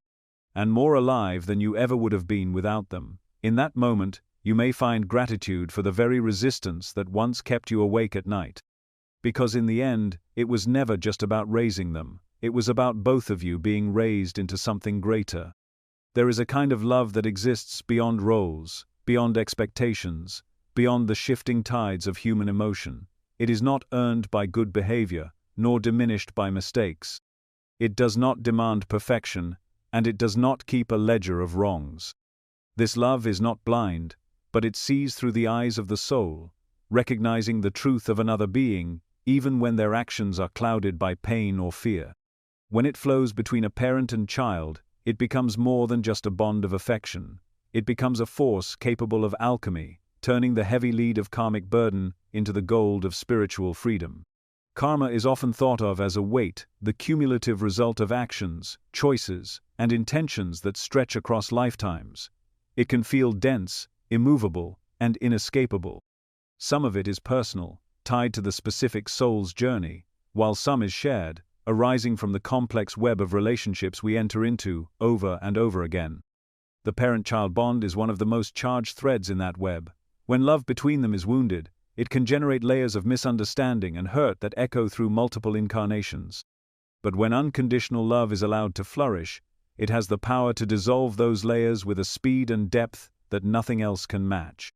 and more alive than you ever would have been without them. In that moment, you may find gratitude for the very resistance that once kept you awake at night. Because in the end, it was never just about raising them, it was about both of you being raised into something greater. There is a kind of love that exists beyond roles, beyond expectations, beyond the shifting tides of human emotion. It is not earned by good behavior, nor diminished by mistakes. It does not demand perfection, and it does not keep a ledger of wrongs. This love is not blind, but it sees through the eyes of the soul, recognizing the truth of another being, even when their actions are clouded by pain or fear. When it flows between a parent and child, it becomes more than just a bond of affection. It becomes a force capable of alchemy, turning the heavy lead of karmic burden into the gold of spiritual freedom. Karma is often thought of as a weight, the cumulative result of actions, choices, and intentions that stretch across lifetimes. It can feel dense, immovable, and inescapable. Some of it is personal, tied to the specific soul's journey, while some is shared, arising from the complex web of relationships we enter into over and over again. The parent-child bond is one of the most charged threads in that web. When love between them is wounded, it can generate layers of misunderstanding and hurt that echo through multiple incarnations. But when unconditional love is allowed to flourish, it has the power to dissolve those layers with a speed and depth that nothing else can match.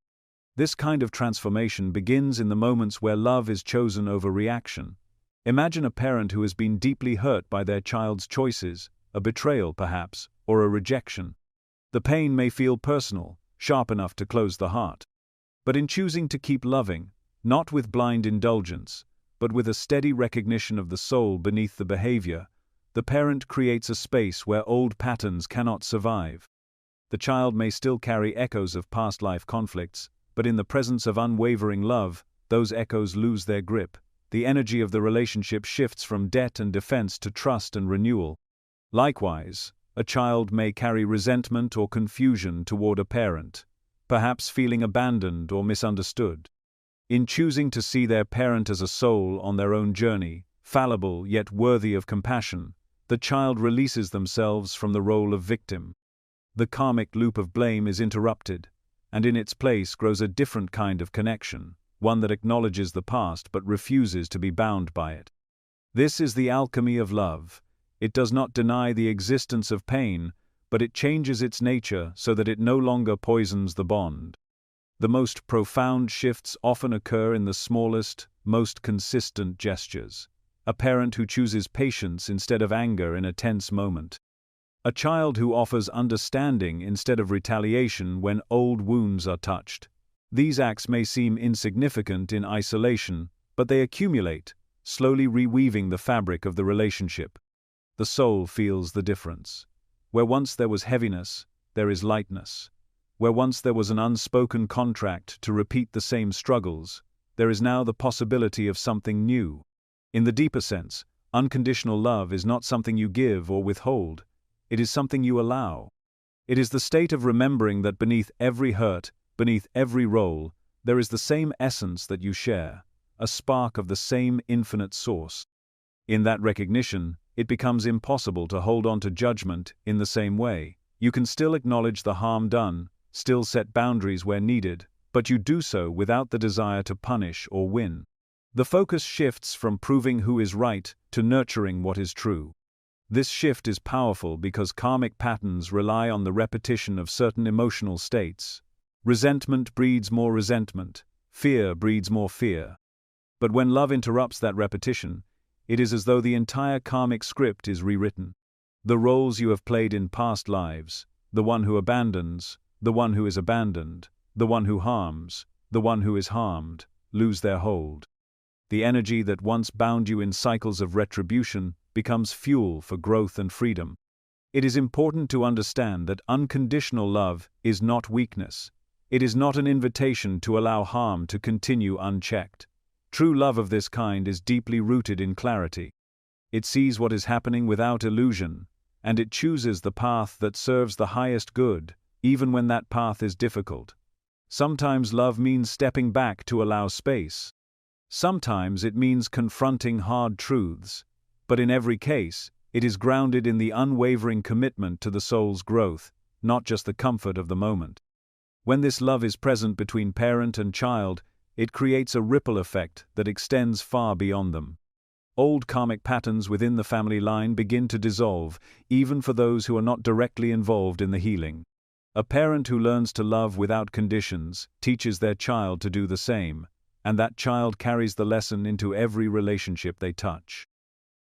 This kind of transformation begins in the moments where love is chosen over reaction. Imagine a parent who has been deeply hurt by their child's choices, a betrayal perhaps, or a rejection. The pain may feel personal, sharp enough to close the heart. But in choosing to keep loving, not with blind indulgence, but with a steady recognition of the soul beneath the behavior, the parent creates a space where old patterns cannot survive. The child may still carry echoes of past life conflicts, but in the presence of unwavering love, those echoes lose their grip. The energy of the relationship shifts from debt and defense to trust and renewal. Likewise, a child may carry resentment or confusion toward a parent, perhaps feeling abandoned or misunderstood. In choosing to see their parent as a soul on their own journey, fallible yet worthy of compassion, the child releases themselves from the role of victim. The karmic loop of blame is interrupted, and in its place grows a different kind of connection, one that acknowledges the past but refuses to be bound by it. This is the alchemy of love. It does not deny the existence of pain, but it changes its nature so that it no longer poisons the bond. The most profound shifts often occur in the smallest, most consistent gestures. A parent who chooses patience instead of anger in a tense moment. A child who offers understanding instead of retaliation when old wounds are touched. These acts may seem insignificant in isolation, but they accumulate, slowly reweaving the fabric of the relationship. The soul feels the difference. Where once there was heaviness, there is lightness. Where once there was an unspoken contract to repeat the same struggles, there is now the possibility of something new. In the deeper sense, unconditional love is not something you give or withhold. It is something you allow. It is the state of remembering that beneath every hurt, beneath every role, There is the same essence that you share, a spark of the same infinite source. In that recognition, it becomes impossible to hold on to judgment in the same way. You can still acknowledge the harm done, still set boundaries where needed, but you do so without the desire to punish or win. The focus shifts from proving who is right to nurturing what is true. This shift is powerful because karmic patterns rely on the repetition of certain emotional states. Resentment breeds more resentment, fear breeds more fear. But when love interrupts that repetition, it is as though the entire karmic script is rewritten. The roles you have played in past lives, the one who abandons, the one who is abandoned, the one who harms, the one who is harmed, lose their hold. The energy that once bound you in cycles of retribution becomes fuel for growth and freedom. It is important to understand that unconditional love is not weakness. It is not an invitation to allow harm to continue unchecked. True love of this kind is deeply rooted in clarity. It sees what is happening without illusion, and it chooses the path that serves the highest good, even when that path is difficult. Sometimes love means stepping back to allow space. Sometimes it means confronting hard truths, but in every case, it is grounded in the unwavering commitment to the soul's growth, not just the comfort of the moment. When this love is present between parent and child, it creates a ripple effect that extends far beyond them. Old karmic patterns within the family line begin to dissolve, even for those who are not directly involved in the healing. A parent who learns to love without conditions teaches their child to do the same, and that child carries the lesson into every relationship they touch.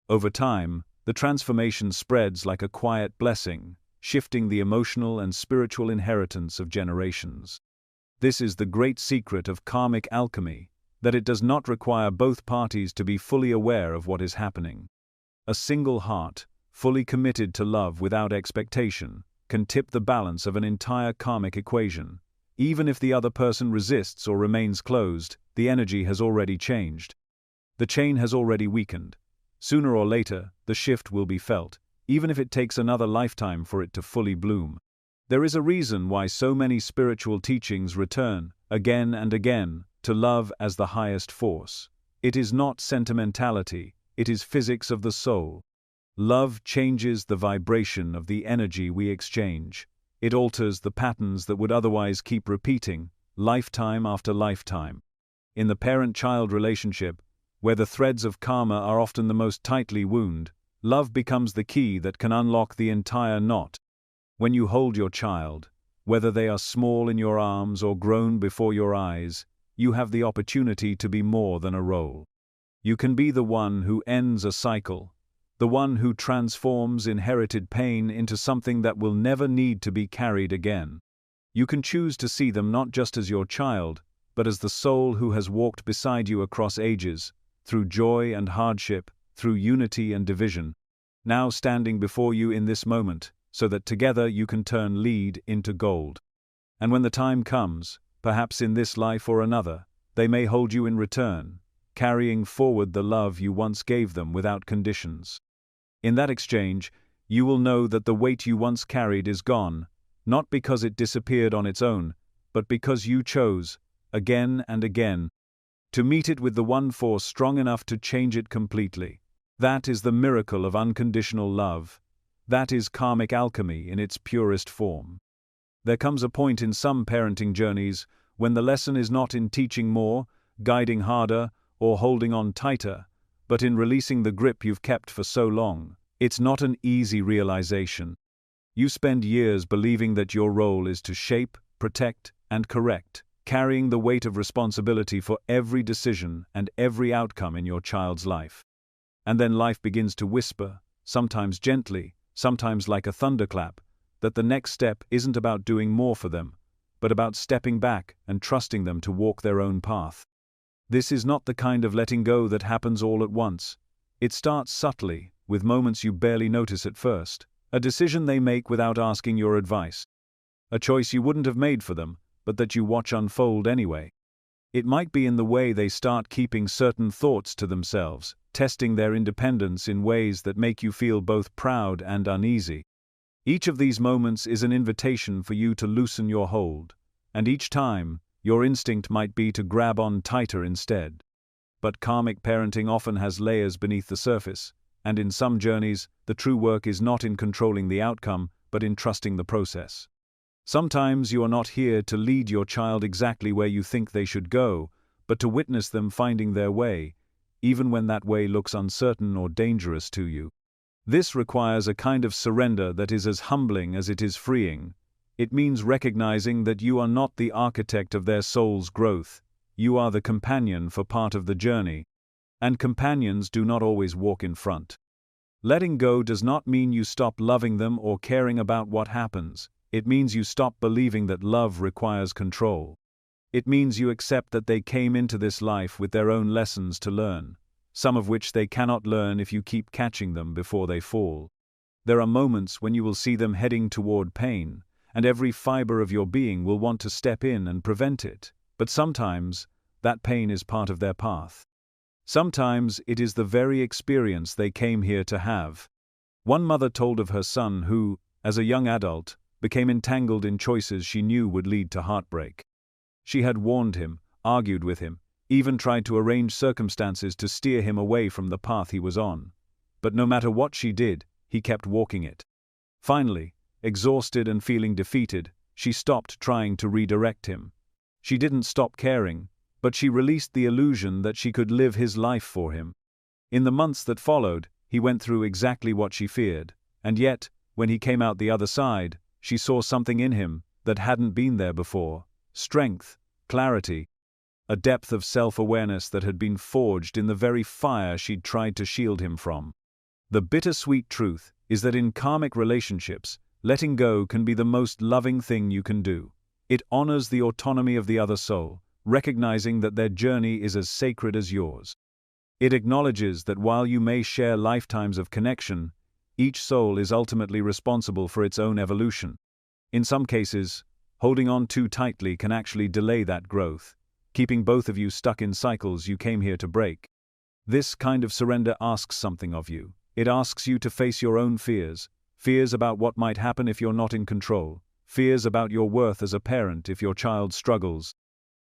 Over time, the transformation spreads like a quiet blessing, shifting the emotional and spiritual inheritance of generations. This is the great secret of karmic alchemy, that it does not require both parties to be fully aware of what is happening. A single heart, fully committed to love without expectation, can tip the balance of an entire karmic equation. Even if the other person resists or remains closed, the energy has already changed. The chain has already weakened. Sooner or later, the shift will be felt, even if it takes another lifetime for it to fully bloom. There is a reason why so many spiritual teachings return, again and again, to love as the highest force. It is not sentimentality, it is physics of the soul. Love changes the vibration of the energy we exchange. It alters the patterns that would otherwise keep repeating, lifetime after lifetime. In the parent-child relationship, where the threads of karma are often the most tightly wound, love becomes the key that can unlock the entire knot. When you hold your child, whether they are small in your arms or grown before your eyes, you have the opportunity to be more than a role. You can be the one who ends a cycle, the one who transforms inherited pain into something that will never need to be carried again. You can choose to see them not just as your child, but as the soul who has walked beside you across ages, through joy and hardship, through unity and division, now standing before you in this moment, so that together you can turn lead into gold. And when the time comes, perhaps in this life or another, they may hold you in return, carrying forward the love you once gave them without conditions. In that exchange, you will know that the weight you once carried is gone, not because it disappeared on its own, but because you chose, again and again, to meet it with the one force strong enough to change it completely. That is the miracle of unconditional love. That is karmic alchemy in its purest form. There comes a point in some parenting journeys when the lesson is not in teaching more, guiding harder, or holding on tighter, but in releasing the grip you've kept for so long. It's not an easy realization. You spend years believing that your role is to shape, protect, and correct, carrying the weight of responsibility for every decision and every outcome in your child's life. And then life begins to whisper, sometimes gently, sometimes like a thunderclap, that the next step isn't about doing more for them, but about stepping back and trusting them to walk their own path. This is not the kind of letting go that happens all at once. It starts subtly, with moments you barely notice at first, a decision they make without asking your advice, a choice you wouldn't have made for them, but that you watch unfold anyway. It might be in the way they start keeping certain thoughts to themselves, testing their independence in ways that make you feel both proud and uneasy. Each of these moments is an invitation for you to loosen your hold, and each time, your instinct might be to grab on tighter instead. But karmic parenting often has layers beneath the surface, and in some journeys, the true work is not in controlling the outcome, but in trusting the process. Sometimes you are not here to lead your child exactly where you think they should go, but to witness them finding their way, even when that way looks uncertain or dangerous to you. This requires a kind of surrender that is as humbling as it is freeing. It means recognizing that you are not the architect of their soul's growth, you are the companion for part of the journey, and companions do not always walk in front. Letting go does not mean you stop loving them or caring about what happens. It means you stop believing that love requires control. It means you accept that they came into this life with their own lessons to learn, some of which they cannot learn if you keep catching them before they fall. There are moments when you will see them heading toward pain, and every fiber of your being will want to step in and prevent it. But sometimes, that pain is part of their path. Sometimes it is the very experience they came here to have. One mother told of her son who, as a young adult, became entangled in choices she knew would lead to heartbreak. She had warned him, argued with him, even tried to arrange circumstances to steer him away from the path he was on. But no matter what she did, he kept walking it. Finally, exhausted and feeling defeated, she stopped trying to redirect him. She didn't stop caring, but she released the illusion that she could live his life for him. In the months that followed, he went through exactly what she feared, and yet, when he came out the other side, she saw something in him that hadn't been there before: strength, clarity, a depth of self-awareness that had been forged in the very fire she'd tried to shield him from. The bittersweet truth is that in karmic relationships, letting go can be the most loving thing you can do. It honors the autonomy of the other soul, recognizing that their journey is as sacred as yours. It acknowledges that while you may share lifetimes of connection, each soul is ultimately responsible for its own evolution. In some cases, holding on too tightly can actually delay that growth, keeping both of you stuck in cycles you came here to break. This kind of surrender asks something of you. It asks you to face your own fears, fears about what might happen if you're not in control, fears about your worth as a parent if your child struggles,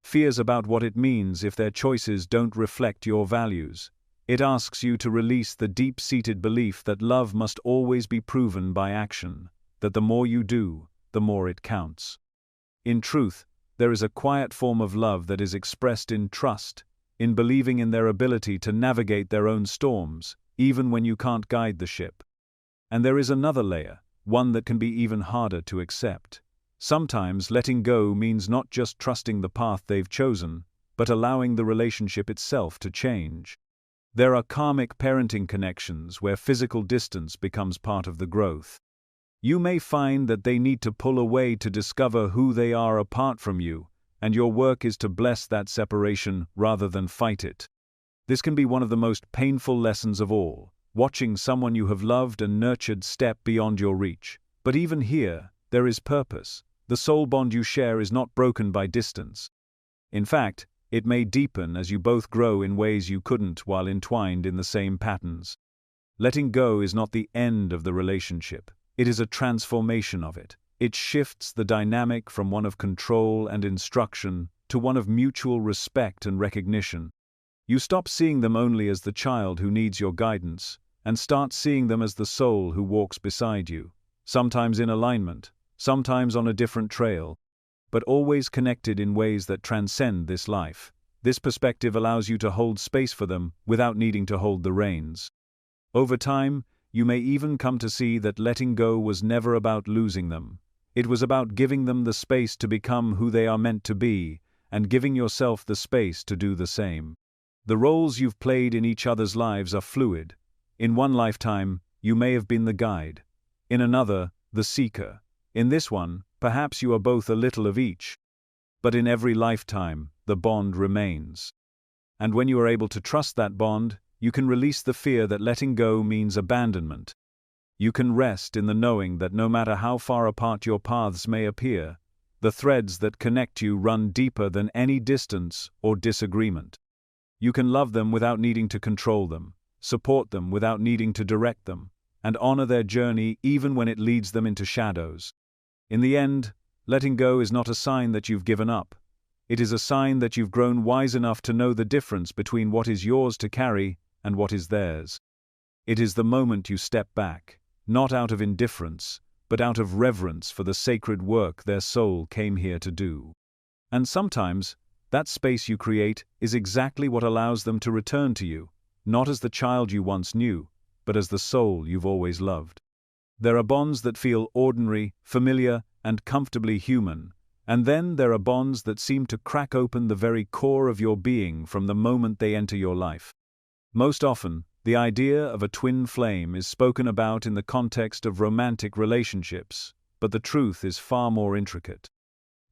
fears about what it means if their choices don't reflect your values. It asks you to release the deep-seated belief that love must always be proven by action, that the more you do, the more it counts. In truth, there is a quiet form of love that is expressed in trust, in believing in their ability to navigate their own storms, even when you can't guide the ship. And there is another layer, one that can be even harder to accept. Sometimes letting go means not just trusting the path they've chosen, but allowing the relationship itself to change. There are karmic parenting connections where physical distance becomes part of the growth. You may find that they need to pull away to discover who they are apart from you, and your work is to bless that separation rather than fight it. This can be one of the most painful lessons of all, watching someone you have loved and nurtured step beyond your reach. But even here, there is purpose. The soul bond you share is not broken by distance. In fact, it may deepen as you both grow in ways you couldn't while entwined in the same patterns. Letting go is not the end of the relationship. It is a transformation of it. It shifts the dynamic from one of control and instruction to one of mutual respect and recognition. You stop seeing them only as the child who needs your guidance, and start seeing them as the soul who walks beside you, sometimes in alignment, sometimes on a different trail, but always connected in ways that transcend this life. This perspective allows you to hold space for them without needing to hold the reins. Over time, you may even come to see that letting go was never about losing them. It was about giving them the space to become who they are meant to be, and giving yourself the space to do the same. The roles you've played in each other's lives are fluid. In one lifetime, you may have been the guide. In another, the seeker. In this one, perhaps you are both a little of each. But in every lifetime, the bond remains. And when you are able to trust that bond, you can release the fear that letting go means abandonment. You can rest in the knowing that no matter how far apart your paths may appear, the threads that connect you run deeper than any distance or disagreement. You can love them without needing to control them, support them without needing to direct them, and honor their journey even when it leads them into shadows. In the end, letting go is not a sign that you've given up. It is a sign that you've grown wise enough to know the difference between what is yours to carry and what is theirs. It is the moment you step back, not out of indifference, but out of reverence for the sacred work their soul came here to do. And sometimes, that space you create is exactly what allows them to return to you, not as the child you once knew, but as the soul you've always loved. There are bonds that feel ordinary, familiar, and comfortably human, and then there are bonds that seem to crack open the very core of your being from the moment they enter your life. Most often, the idea of a twin flame is spoken about in the context of romantic relationships, but the truth is far more intricate.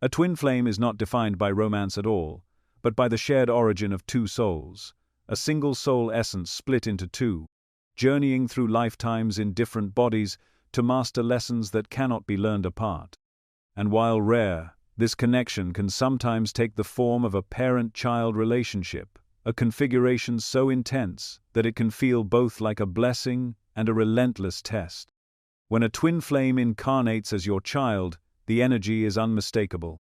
A twin flame is not defined by romance at all, but by the shared origin of two souls, a single soul essence split into two, journeying through lifetimes in different bodies to master lessons that cannot be learned apart. And while rare, this connection can sometimes take the form of a parent-child relationship, a configuration so intense that it can feel both like a blessing and a relentless test. When a twin flame incarnates as your child, the energy is unmistakable.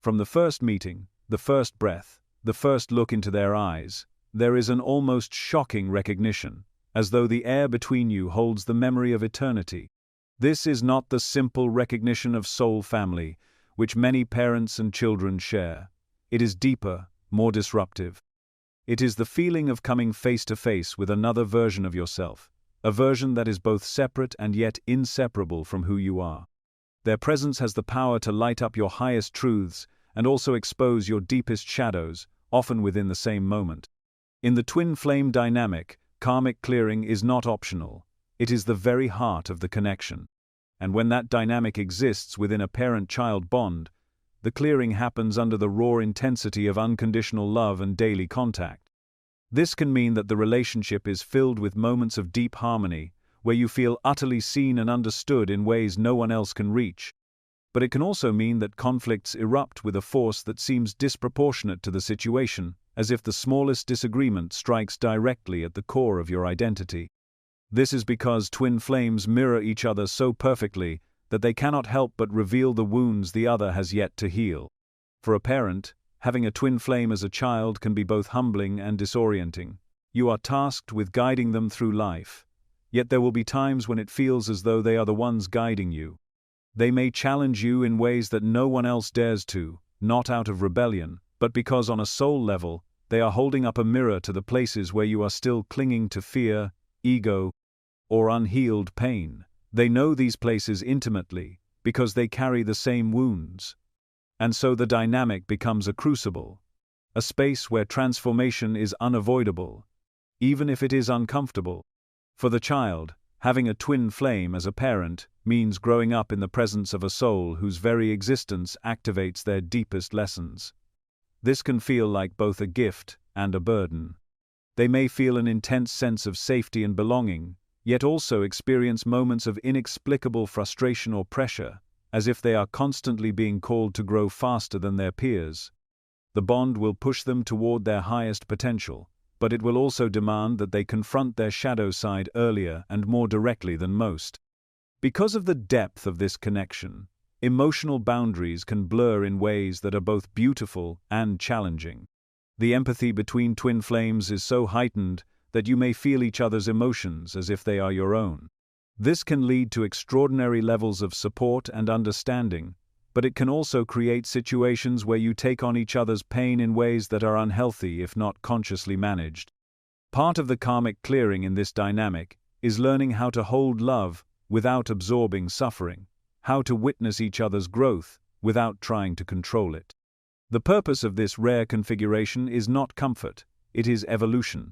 From the first meeting, the first breath, the first look into their eyes, there is an almost shocking recognition, as though the air between you holds the memory of eternity. This is not the simple recognition of soul family, which many parents and children share. It is deeper, more disruptive. It is the feeling of coming face to face with another version of yourself, a version that is both separate and yet inseparable from who you are. Their presence has the power to light up your highest truths and also expose your deepest shadows, often within the same moment. In the twin flame dynamic, karmic clearing is not optional. It is the very heart of the connection. And when that dynamic exists within a parent-child bond, the clearing happens under the raw intensity of unconditional love and daily contact. This can mean that the relationship is filled with moments of deep harmony, where you feel utterly seen and understood in ways no one else can reach. But it can also mean that conflicts erupt with a force that seems disproportionate to the situation, as if the smallest disagreement strikes directly at the core of your identity. This is because twin flames mirror each other so perfectly that they cannot help but reveal the wounds the other has yet to heal. For a parent, having a twin flame as a child can be both humbling and disorienting. You are tasked with guiding them through life, yet there will be times when it feels as though they are the ones guiding you. They may challenge you in ways that no one else dares to, not out of rebellion, but because on a soul level, they are holding up a mirror to the places where you are still clinging to fear, ego, or unhealed pain. They know these places intimately, because they carry the same wounds. And so the dynamic becomes a crucible, a space where transformation is unavoidable, even if it is uncomfortable. For the child, having a twin flame as a parent means growing up in the presence of a soul whose very existence activates their deepest lessons. This can feel like both a gift and a burden. They may feel an intense sense of safety and belonging, yet also experience moments of inexplicable frustration or pressure, as if they are constantly being called to grow faster than their peers. The bond will push them toward their highest potential, but it will also demand that they confront their shadow side earlier and more directly than most. Because of the depth of this connection, emotional boundaries can blur in ways that are both beautiful and challenging. The empathy between twin flames is so heightened that you may feel each other's emotions as if they are your own. This can lead to extraordinary levels of support and understanding, but it can also create situations where you take on each other's pain in ways that are unhealthy if not consciously managed. Part of the karmic clearing in this dynamic is learning how to hold love without absorbing suffering, how to witness each other's growth without trying to control it. The purpose of this rare configuration is not comfort, it is evolution.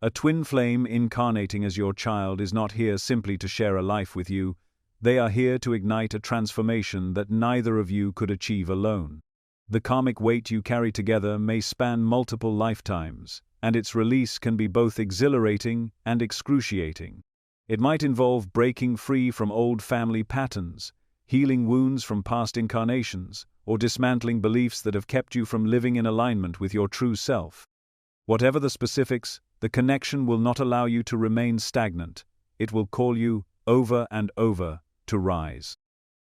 A twin flame incarnating as your child is not here simply to share a life with you. They are here to ignite a transformation that neither of you could achieve alone. The karmic weight you carry together may span multiple lifetimes, and its release can be both exhilarating and excruciating. It might involve breaking free from old family patterns, healing wounds from past incarnations, or dismantling beliefs that have kept you from living in alignment with your true self. Whatever the specifics, the connection will not allow you to remain stagnant. It will call you, over and over, to rise.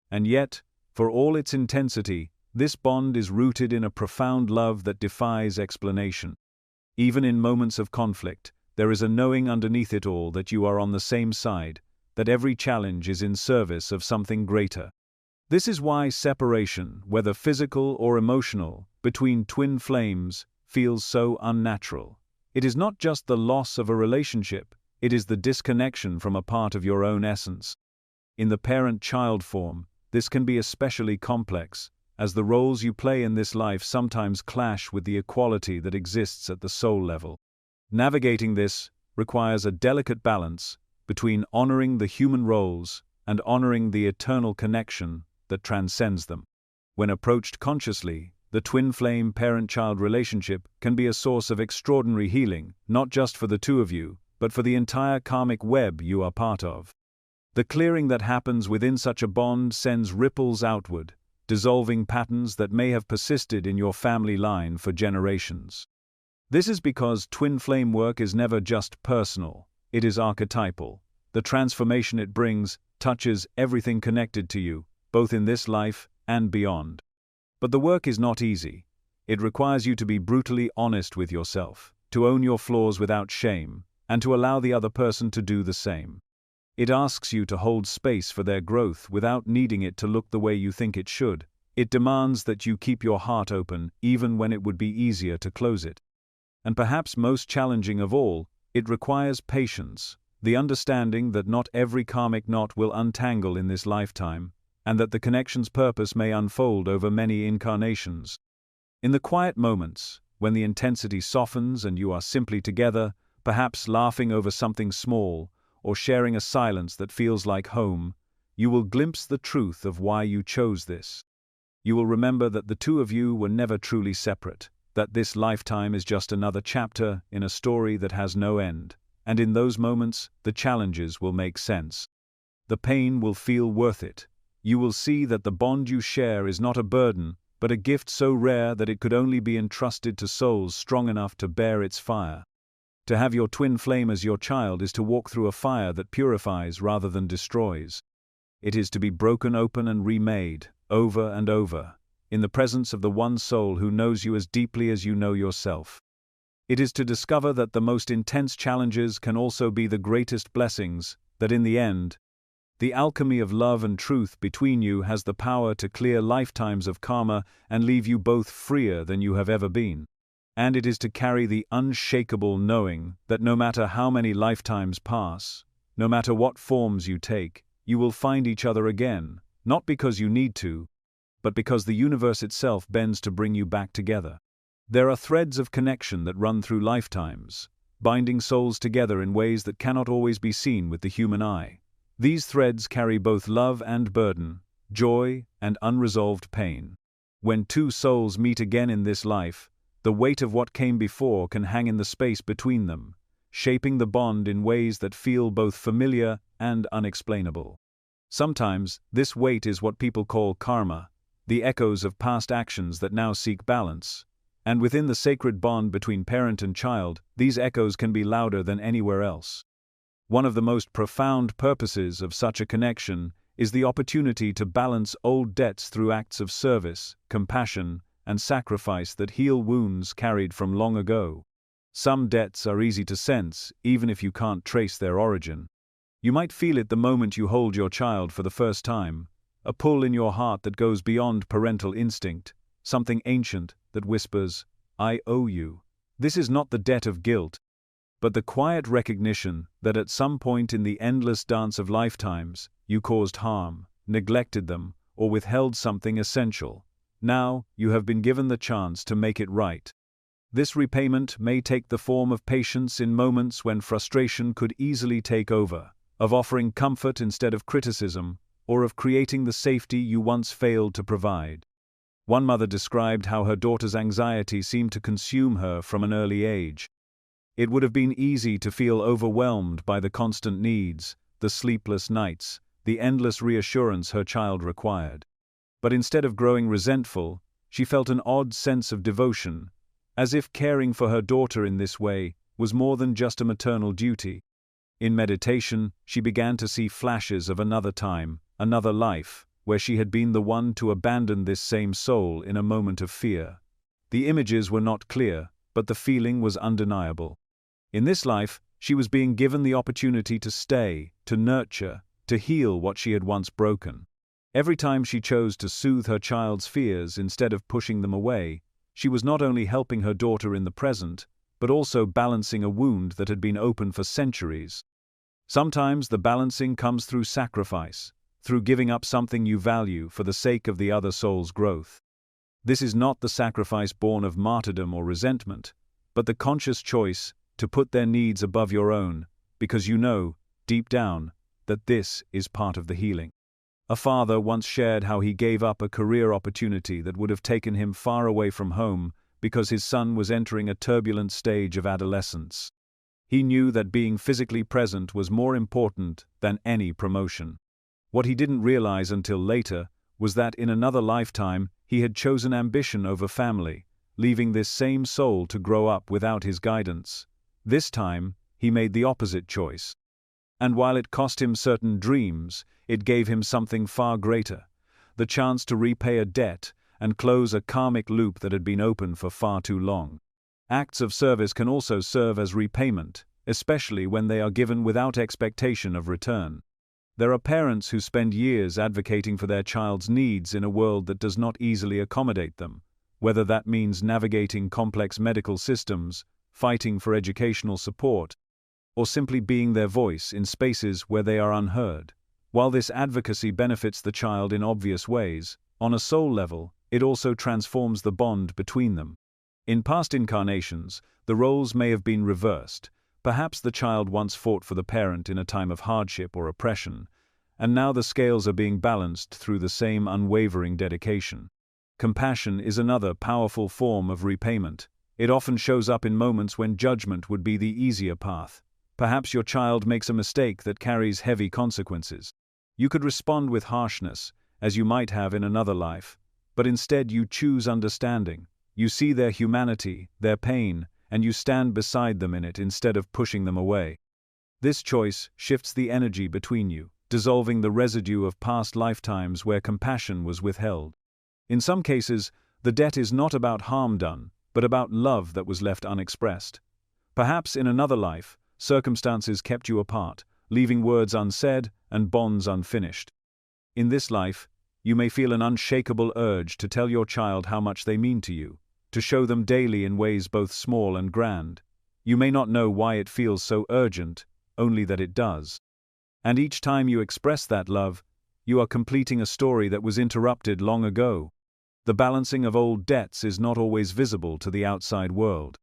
And yet, for all its intensity, This bond is rooted in a profound love that defies explanation. Even in moments of conflict, there is a knowing underneath it all that you are on the same side, that every challenge is in service of something greater. This is why separation, whether physical or emotional, between twin flames, feels so unnatural. It is not just the loss of a relationship, it is the disconnection from a part of your own essence. In the parent-child form, this can be especially complex, as the roles you play in this life sometimes clash with the equality that exists at the soul level. Navigating this requires a delicate balance between honoring the human roles and honoring the eternal connection that transcends them. When approached consciously, the twin flame parent-child relationship can be a source of extraordinary healing, not just for the two of you, but for the entire karmic web you are part of. The clearing that happens within such a bond sends ripples outward, dissolving patterns that may have persisted in your family line for generations. This is because twin flame work is never just personal, it is archetypal. The transformation it brings touches everything connected to you, both in this life and beyond. But the work is not easy. It requires you to be brutally honest with yourself, to own your flaws without shame, and to allow the other person to do the same. It asks you to hold space for their growth without needing it to look the way you think it should. It demands that you keep your heart open even when it would be easier to close it. And perhaps most challenging of all, it requires patience, the understanding that not every karmic knot will untangle in this lifetime, and that the connection's purpose may unfold over many incarnations. In the quiet moments, when the intensity softens and you are simply together, perhaps laughing over something small, or sharing a silence that feels like home, you will glimpse the truth of why you chose this. You will remember that the two of you were never truly separate, that this lifetime is just another chapter in a story that has no end, and in those moments, the challenges will make sense. The pain will feel worth it. You will see that the bond you share is not a burden, but a gift so rare that it could only be entrusted to souls strong enough to bear its fire. To have your twin flame as your child is to walk through a fire that purifies rather than destroys. It is to be broken open and remade, over and over, in the presence of the one soul who knows you as deeply as you know yourself. It is to discover that the most intense challenges can also be the greatest blessings, that in the end, the alchemy of love and truth between you has the power to clear lifetimes of karma and leave you both freer than you have ever been. And it is to carry the unshakable knowing that no matter how many lifetimes pass, no matter what forms you take, you will find each other again, not because you need to, but because the universe itself bends to bring you back together. There are threads of connection that run through lifetimes, binding souls together in ways that cannot always be seen with the human eye. These threads carry both love and burden, joy and unresolved pain. When two souls meet again in this life, the weight of what came before can hang in the space between them, shaping the bond in ways that feel both familiar and unexplainable. Sometimes, this weight is what people call karma, the echoes of past actions that now seek balance. And within the sacred bond between parent and child, these echoes can be louder than anywhere else. One of the most profound purposes of such a connection is the opportunity to balance old debts through acts of service, compassion, and sacrifice that heal wounds carried from long ago. Some debts are easy to sense, even if you can't trace their origin. You might feel it the moment you hold your child for the first time, a pull in your heart that goes beyond parental instinct, something ancient that whispers, "I owe you." This is not the debt of guilt, but the quiet recognition that at some point in the endless dance of lifetimes, you caused harm, neglected them, or withheld something essential. Now, you have been given the chance to make it right. This repayment may take the form of patience in moments when frustration could easily take over, of offering comfort instead of criticism, or of creating the safety you once failed to provide. One mother described how her daughter's anxiety seemed to consume her from an early age. It would have been easy to feel overwhelmed by the constant needs, the sleepless nights, the endless reassurance her child required. But instead of growing resentful, she felt an odd sense of devotion, as if caring for her daughter in this way was more than just a maternal duty. In meditation, she began to see flashes of another time, another life, where she had been the one to abandon this same soul in a moment of fear. The images were not clear, but the feeling was undeniable. In this life, she was being given the opportunity to stay, to nurture, to heal what she had once broken. Every time she chose to soothe her child's fears instead of pushing them away, she was not only helping her daughter in the present, but also balancing a wound that had been open for centuries. Sometimes the balancing comes through sacrifice, through giving up something you value for the sake of the other soul's growth. This is not the sacrifice born of martyrdom or resentment, but the conscious choice to put their needs above your own, because you know, deep down, that this is part of the healing. A father once shared how he gave up a career opportunity that would have taken him far away from home because his son was entering a turbulent stage of adolescence. He knew that being physically present was more important than any promotion. What he didn't realize until later was that in another lifetime he had chosen ambition over family, leaving this same soul to grow up without his guidance. This time, he made the opposite choice. And while it cost him certain dreams, it gave him something far greater: the chance to repay a debt and close a karmic loop that had been open for far too long. Acts of service can also serve as repayment, especially when they are given without expectation of return. There are parents who spend years advocating for their child's needs in a world that does not easily accommodate them, whether that means navigating complex medical systems, fighting for educational support, or simply being their voice in spaces where they are unheard. While this advocacy benefits the child in obvious ways, on a soul level, it also transforms the bond between them. In past incarnations, the roles may have been reversed. Perhaps the child once fought for the parent in a time of hardship or oppression, and now the scales are being balanced through the same unwavering dedication. Compassion is another powerful form of repayment. It often shows up in moments when judgment would be the easier path. Perhaps your child makes a mistake that carries heavy consequences. You could respond with harshness, as you might have in another life, but instead you choose understanding. You see their humanity, their pain, and you stand beside them in it instead of pushing them away. This choice shifts the energy between you, dissolving the residue of past lifetimes where compassion was withheld. In some cases, the debt is not about harm done, but about love that was left unexpressed. Perhaps in another life, circumstances kept you apart, leaving words unsaid and bonds unfinished. In this life, you may feel an unshakable urge to tell your child how much they mean to you, to show them daily in ways both small and grand. You may not know why it feels so urgent, only that it does. And each time you express that love, you are completing a story that was interrupted long ago. The balancing of old debts is not always visible to the outside world.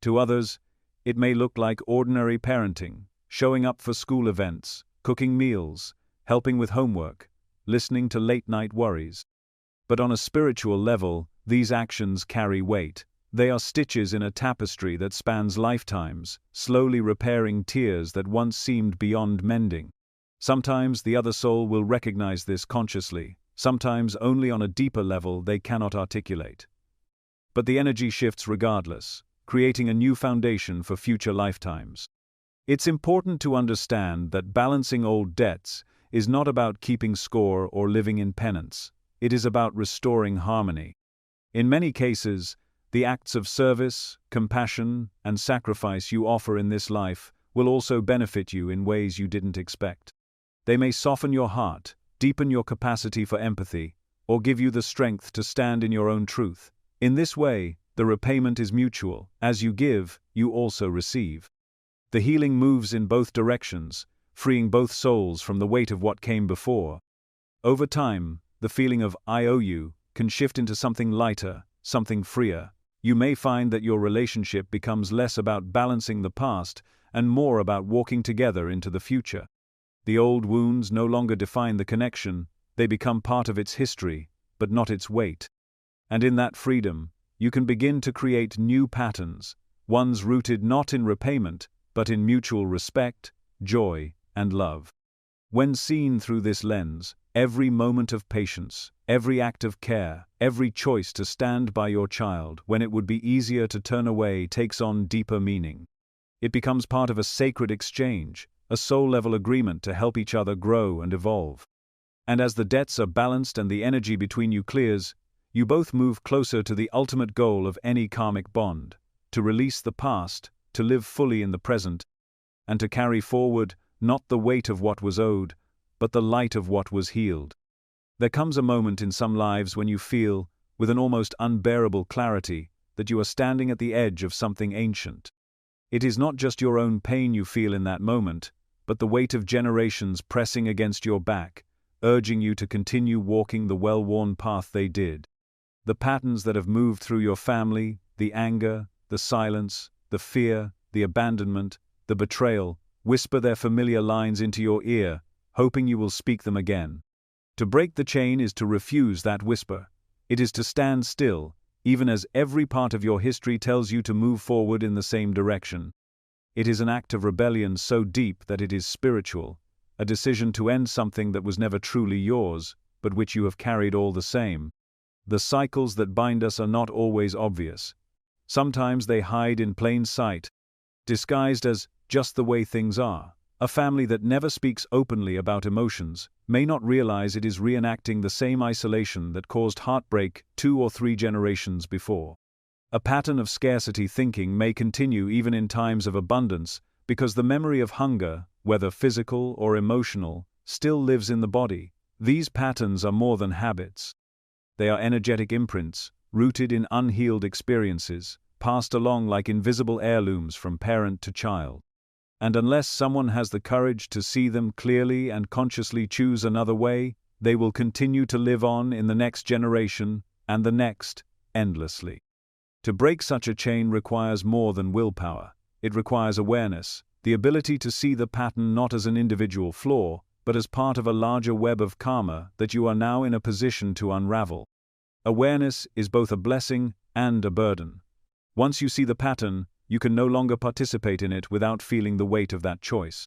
To others, it may look like ordinary parenting, showing up for school events, cooking meals, helping with homework, listening to late-night worries. But on a spiritual level, these actions carry weight. They are stitches in a tapestry that spans lifetimes, slowly repairing tears that once seemed beyond mending. Sometimes the other soul will recognize this consciously, sometimes only on a deeper level they cannot articulate. But the energy shifts regardless, creating a new foundation for future lifetimes. It's important to understand that balancing old debts is not about keeping score or living in penance. It is about restoring harmony. In many cases, the acts of service, compassion, and sacrifice you offer in this life will also benefit you in ways you didn't expect. They may soften your heart, deepen your capacity for empathy, or give you the strength to stand in your own truth. In this way, the repayment is mutual. As you give, you also receive. The healing moves in both directions, freeing both souls from the weight of what came before. Over time, the feeling of "I owe you" can shift into something lighter, something freer. You may find that your relationship becomes less about balancing the past and more about walking together into the future. The old wounds no longer define the connection, they become part of its history, but not its weight. And in that freedom, you can begin to create new patterns, ones rooted not in repayment, but in mutual respect, joy, and love. When seen through this lens, every moment of patience, every act of care, every choice to stand by your child when it would be easier to turn away takes on deeper meaning. It becomes part of a sacred exchange, a soul-level agreement to help each other grow and evolve. And as the debts are balanced and the energy between you clears, you both move closer to the ultimate goal of any karmic bond: to release the past, to live fully in the present, and to carry forward not the weight of what was owed, but the light of what was healed. There comes a moment in some lives when you feel, with an almost unbearable clarity, that you are standing at the edge of something ancient. It is not just your own pain you feel in that moment, but the weight of generations pressing against your back, urging you to continue walking the well-worn path they did. The patterns that have moved through your family, the anger, the silence, the fear, the abandonment, the betrayal, whisper their familiar lines into your ear, hoping you will speak them again. To break the chain is to refuse that whisper. It is to stand still, even as every part of your history tells you to move forward in the same direction. It is an act of rebellion so deep that it is spiritual, a decision to end something that was never truly yours, but which you have carried all the same. The cycles that bind us are not always obvious. Sometimes they hide in plain sight, disguised as just the way things are. A family that never speaks openly about emotions may not realize it is reenacting the same isolation that caused heartbreak 2 or 3 generations before. A pattern of scarcity thinking may continue even in times of abundance because the memory of hunger, whether physical or emotional, still lives in the body. These patterns are more than habits. They are energetic imprints, rooted in unhealed experiences, passed along like invisible heirlooms from parent to child. And unless someone has the courage to see them clearly and consciously choose another way, they will continue to live on in the next generation, and the next, endlessly. To break such a chain requires more than willpower. It requires awareness, the ability to see the pattern not as an individual flaw, but as part of a larger web of karma that you are now in a position to unravel. Awareness is both a blessing and a burden. Once you see the pattern, you can no longer participate in it without feeling the weight of that choice.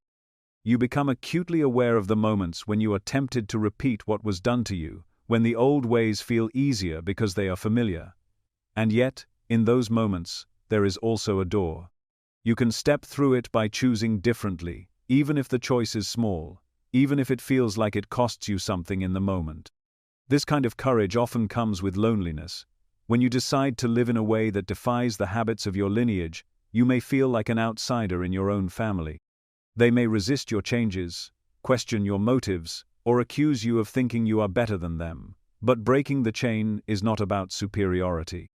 You become acutely aware of the moments when you are tempted to repeat what was done to you, when the old ways feel easier because they are familiar. And yet, in those moments, there is also a door. You can step through it by choosing differently, even if the choice is small, even if it feels like it costs you something in the moment. This kind of courage often comes with loneliness. When you decide to live in a way that defies the habits of your lineage, you may feel like an outsider in your own family. They may resist your changes, question your motives, or accuse you of thinking you are better than them. But breaking the chain is not about superiority.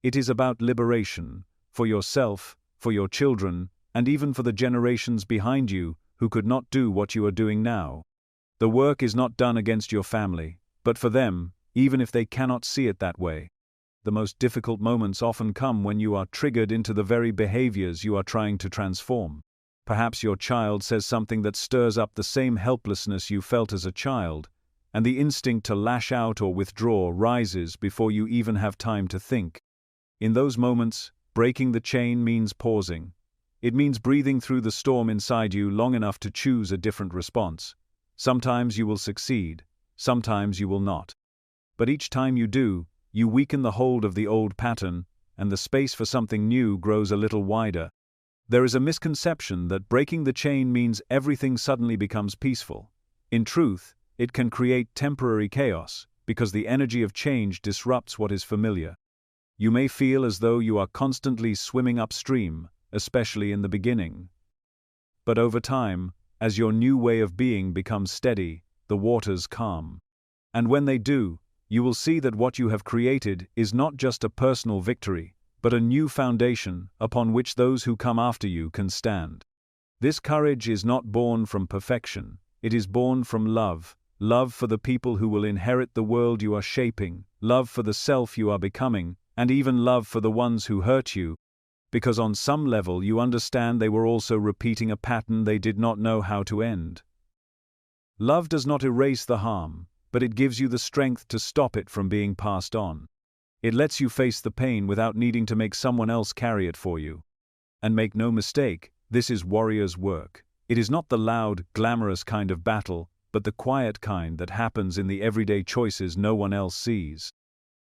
It is about liberation, for yourself, for your children, and even for the generations behind you who could not do what you are doing now. The work is not done against your family, but for them, even if they cannot see it that way. The most difficult moments often come when you are triggered into the very behaviors you are trying to transform. Perhaps your child says something that stirs up the same helplessness you felt as a child, and the instinct to lash out or withdraw rises before you even have time to think. In those moments, breaking the chain means pausing. It means breathing through the storm inside you long enough to choose a different response. Sometimes you will succeed, sometimes you will not. But each time you do, you weaken the hold of the old pattern, and the space for something new grows a little wider. There is a misconception that breaking the chain means everything suddenly becomes peaceful. In truth, it can create temporary chaos, because the energy of change disrupts what is familiar. You may feel as though you are constantly swimming upstream, especially in the beginning. But over time, as your new way of being becomes steady, the waters calm. And when they do, you will see that what you have created is not just a personal victory, but a new foundation upon which those who come after you can stand. This courage is not born from perfection, it is born from love, love for the people who will inherit the world you are shaping, love for the self you are becoming, and even love for the ones who hurt you, because on some level you understand they were also repeating a pattern they did not know how to end. Love does not erase the harm, but it gives you the strength to stop it from being passed on. It lets you face the pain without needing to make someone else carry it for you. And make no mistake, this is warrior's work. It is not the loud, glamorous kind of battle, but the quiet kind that happens in the everyday choices no one else sees.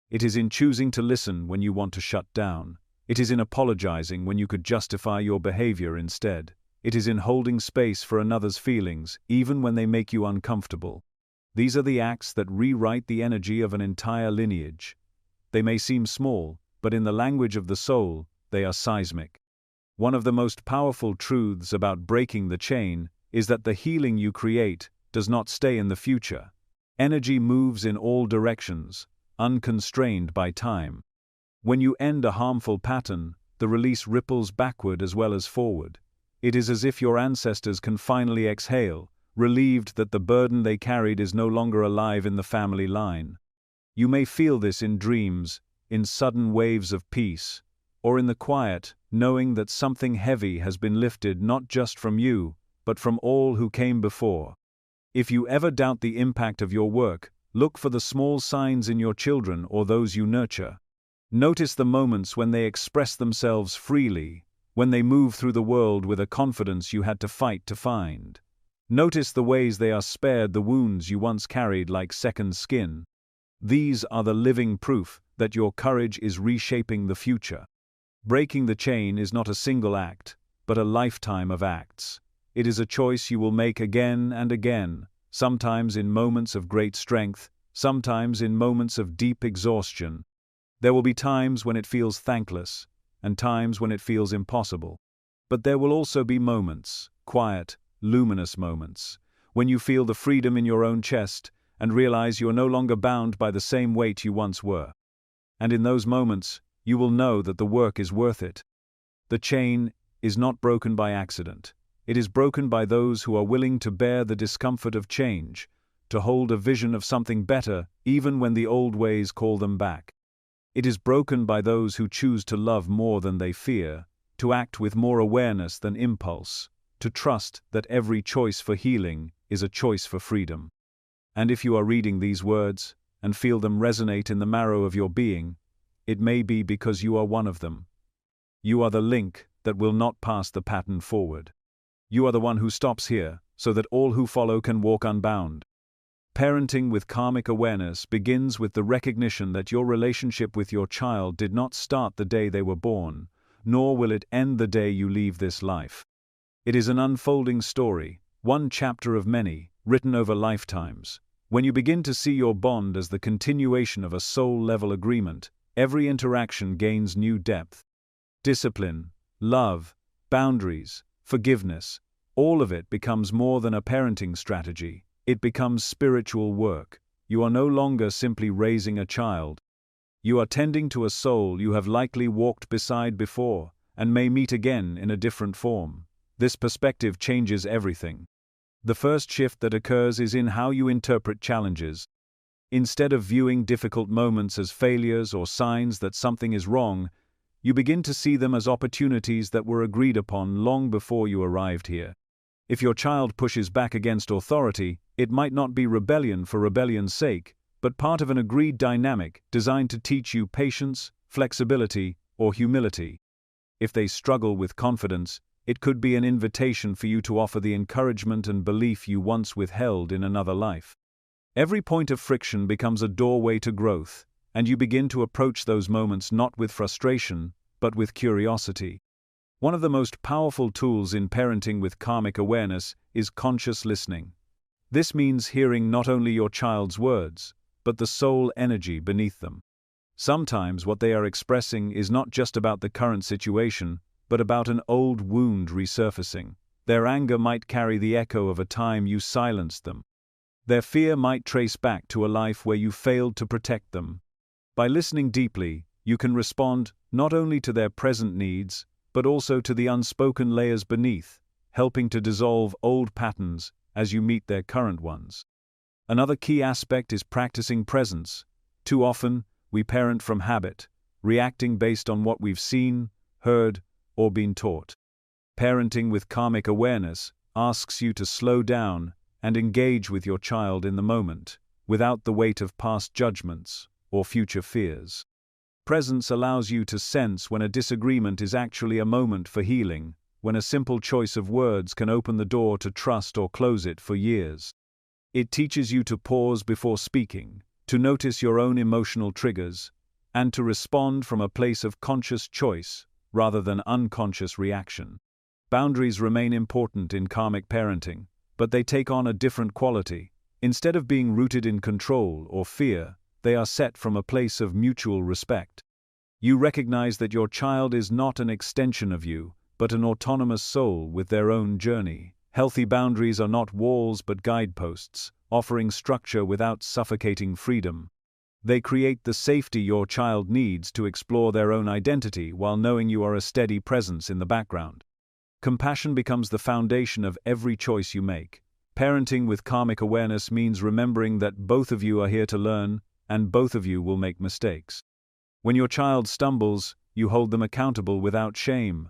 It is in choosing to listen when you want to shut down. It is in apologizing when you could justify your behavior instead. It is in holding space for another's feelings, even when they make you uncomfortable. These are the acts that rewrite the energy of an entire lineage. They may seem small, but in the language of the soul, they are seismic. One of the most powerful truths about breaking the chain is that the healing you create does not stay in the future. Energy moves in all directions, unconstrained by time. When you end a harmful pattern, the release ripples backward as well as forward. It is as if your ancestors can finally exhale, relieved that the burden they carried is no longer alive in the family line. You may feel this in dreams, in sudden waves of peace, or in the quiet, knowing that something heavy has been lifted not just from you, but from all who came before. If you ever doubt the impact of your work, look for the small signs in your children or those you nurture. Notice the moments when they express themselves freely, when they move through the world with a confidence you had to fight to find. Notice the ways they are spared the wounds you once carried like second skin. These are the living proof that your courage is reshaping the future. Breaking the chain is not a single act, but a lifetime of acts. It is a choice you will make again and again, sometimes in moments of great strength, sometimes in moments of deep exhaustion. There will be times when it feels thankless, and times when it feels impossible. But there will also be moments, quiet, luminous moments, when you feel the freedom in your own chest and realize you are no longer bound by the same weight you once were. And in those moments, you will know that the work is worth it. The chain is not broken by accident. It is broken by those who are willing to bear the discomfort of change, to hold a vision of something better even when the old ways call them back. It is broken by those who choose to love more than they fear, to act with more awareness than impulse, to trust that every choice for healing is a choice for freedom. And if you are reading these words and feel them resonate in the marrow of your being, it may be because you are one of them. You are the link that will not pass the pattern forward. You are the one who stops here, so that all who follow can walk unbound. Parenting with karmic awareness begins with the recognition that your relationship with your child did not start the day they were born, nor will it end the day you leave this life. It is an unfolding story, one chapter of many, written over lifetimes. When you begin to see your bond as the continuation of a soul-level agreement, every interaction gains new depth. Discipline, love, boundaries, forgiveness, all of it becomes more than a parenting strategy. It becomes spiritual work. You are no longer simply raising a child. You are tending to a soul you have likely walked beside before, and may meet again in a different form. This perspective changes everything. The first shift that occurs is in how you interpret challenges. Instead of viewing difficult moments as failures or signs that something is wrong, you begin to see them as opportunities that were agreed upon long before you arrived here. If your child pushes back against authority, it might not be rebellion for rebellion's sake, but part of an agreed dynamic designed to teach you patience, flexibility, or humility. If they struggle with confidence, it could be an invitation for you to offer the encouragement and belief you once withheld in another life. Every point of friction becomes a doorway to growth, and you begin to approach those moments not with frustration, but with curiosity. One of the most powerful tools in parenting with karmic awareness is conscious listening. This means hearing not only your child's words, but the soul energy beneath them. Sometimes what they are expressing is not just about the current situation, but about an old wound resurfacing. Their anger might carry the echo of a time you silenced them. Their fear might trace back to a life where you failed to protect them. By listening deeply, you can respond not only to their present needs, but also to the unspoken layers beneath, helping to dissolve old patterns as you meet their current ones. Another key aspect is practicing presence. Too often, we parent from habit, reacting based on what we've seen, heard, or been taught. Parenting with karmic awareness asks you to slow down and engage with your child in the moment, without the weight of past judgments or future fears. Presence allows you to sense when a disagreement is actually a moment for healing, when a simple choice of words can open the door to trust or close it for years. It teaches you to pause before speaking, to notice your own emotional triggers, and to respond from a place of conscious choice rather than unconscious reaction. Boundaries remain important in karmic parenting, but they take on a different quality. Instead of being rooted in control or fear, they are set from a place of mutual respect. You recognize that your child is not an extension of you, but an autonomous soul with their own journey. Healthy boundaries are not walls but guideposts, offering structure without suffocating freedom. They create the safety your child needs to explore their own identity while knowing you are a steady presence in the background. Compassion becomes the foundation of every choice you make. Parenting with karmic awareness means remembering that both of you are here to learn, and both of you will make mistakes. When your child stumbles, you hold them accountable without shame.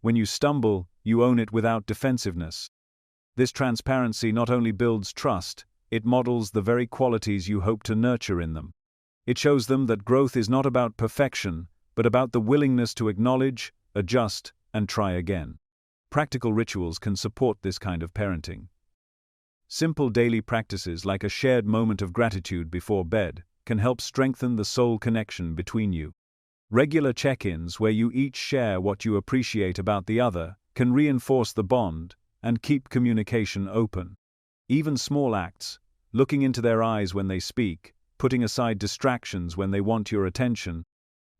When you stumble, you own it without defensiveness. This transparency not only builds trust, it models the very qualities you hope to nurture in them. It shows them that growth is not about perfection, but about the willingness to acknowledge, adjust, and try again. Practical rituals can support this kind of parenting. Simple daily practices like a shared moment of gratitude before bed can help strengthen the soul connection between you. Regular check-ins where you each share what you appreciate about the other can reinforce the bond and keep communication open. Even small acts, looking into their eyes when they speak, putting aside distractions when they want your attention,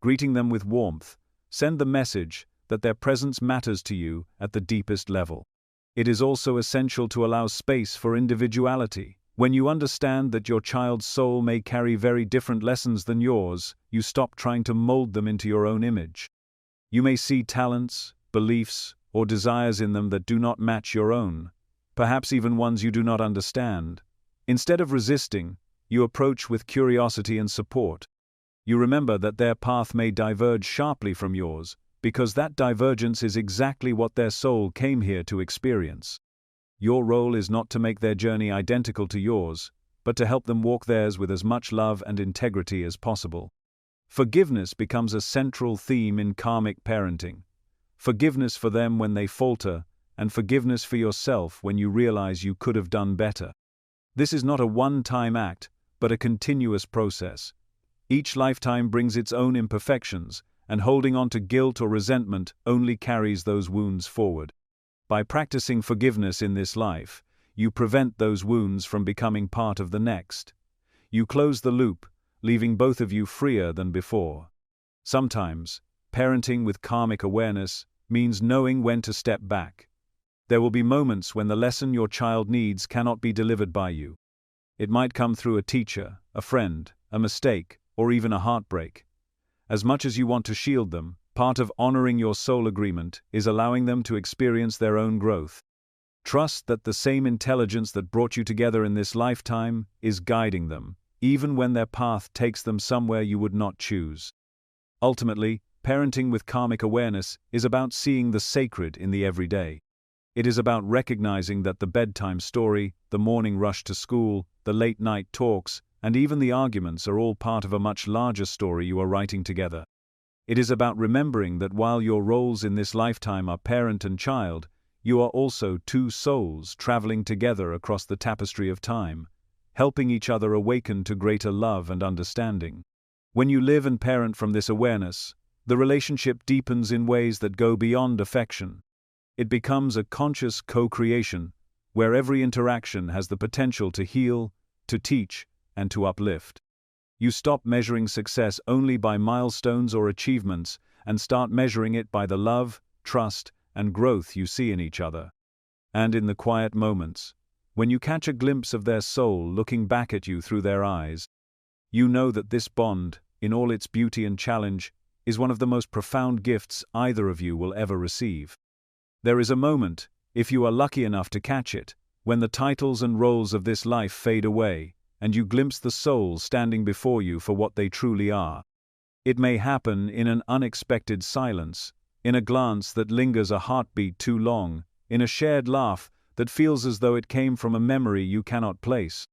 greeting them with warmth, send the message that their presence matters to you at the deepest level. It is also essential to allow space for individuality. When you understand that your child's soul may carry very different lessons than yours, you stop trying to mold them into your own image. You may see talents, beliefs, or desires in them that do not match your own, perhaps even ones you do not understand. Instead of resisting, you approach with curiosity and support. You remember that their path may diverge sharply from yours, because that divergence is exactly what their soul came here to experience. Your role is not to make their journey identical to yours, but to help them walk theirs with as much love and integrity as possible. Forgiveness becomes a central theme in karmic parenting. Forgiveness for them when they falter, and forgiveness for yourself when you realize you could have done better. This is not a one-time act, but a continuous process. Each lifetime brings its own imperfections, and holding on to guilt or resentment only carries those wounds forward. By practicing forgiveness in this life, you prevent those wounds from becoming part of the next. You close the loop, leaving both of you freer than before. Sometimes, parenting with karmic awareness means knowing when to step back. There will be moments when the lesson your child needs cannot be delivered by you. It might come through a teacher, a friend, a mistake, or even a heartbreak. As much as you want to shield them, part of honoring your soul agreement is allowing them to experience their own growth. Trust that the same intelligence that brought you together in this lifetime is guiding them, even when their path takes them somewhere you would not choose. Ultimately, parenting with karmic awareness is about seeing the sacred in the everyday. It is about recognizing that the bedtime story, the morning rush to school, the late-night talks, and even the arguments are all part of a much larger story you are writing together. It is about remembering that while your roles in this lifetime are parent and child, you are also two souls traveling together across the tapestry of time, helping each other awaken to greater love and understanding. When you live and parent from this awareness, the relationship deepens in ways that go beyond affection. It becomes a conscious co-creation, where every interaction has the potential to heal, to teach, and to uplift. You stop measuring success only by milestones or achievements and start measuring it by the love, trust, and growth you see in each other. And in the quiet moments, when you catch a glimpse of their soul looking back at you through their eyes, you know that this bond, in all its beauty and challenge, is one of the most profound gifts either of you will ever receive. There is a moment, if you are lucky enough to catch it, when the titles and roles of this life fade away, and you glimpse the souls standing before you for what they truly are. It may happen in an unexpected silence, in a glance that lingers a heartbeat too long, in a shared laugh that feels as though it came from a memory you cannot place.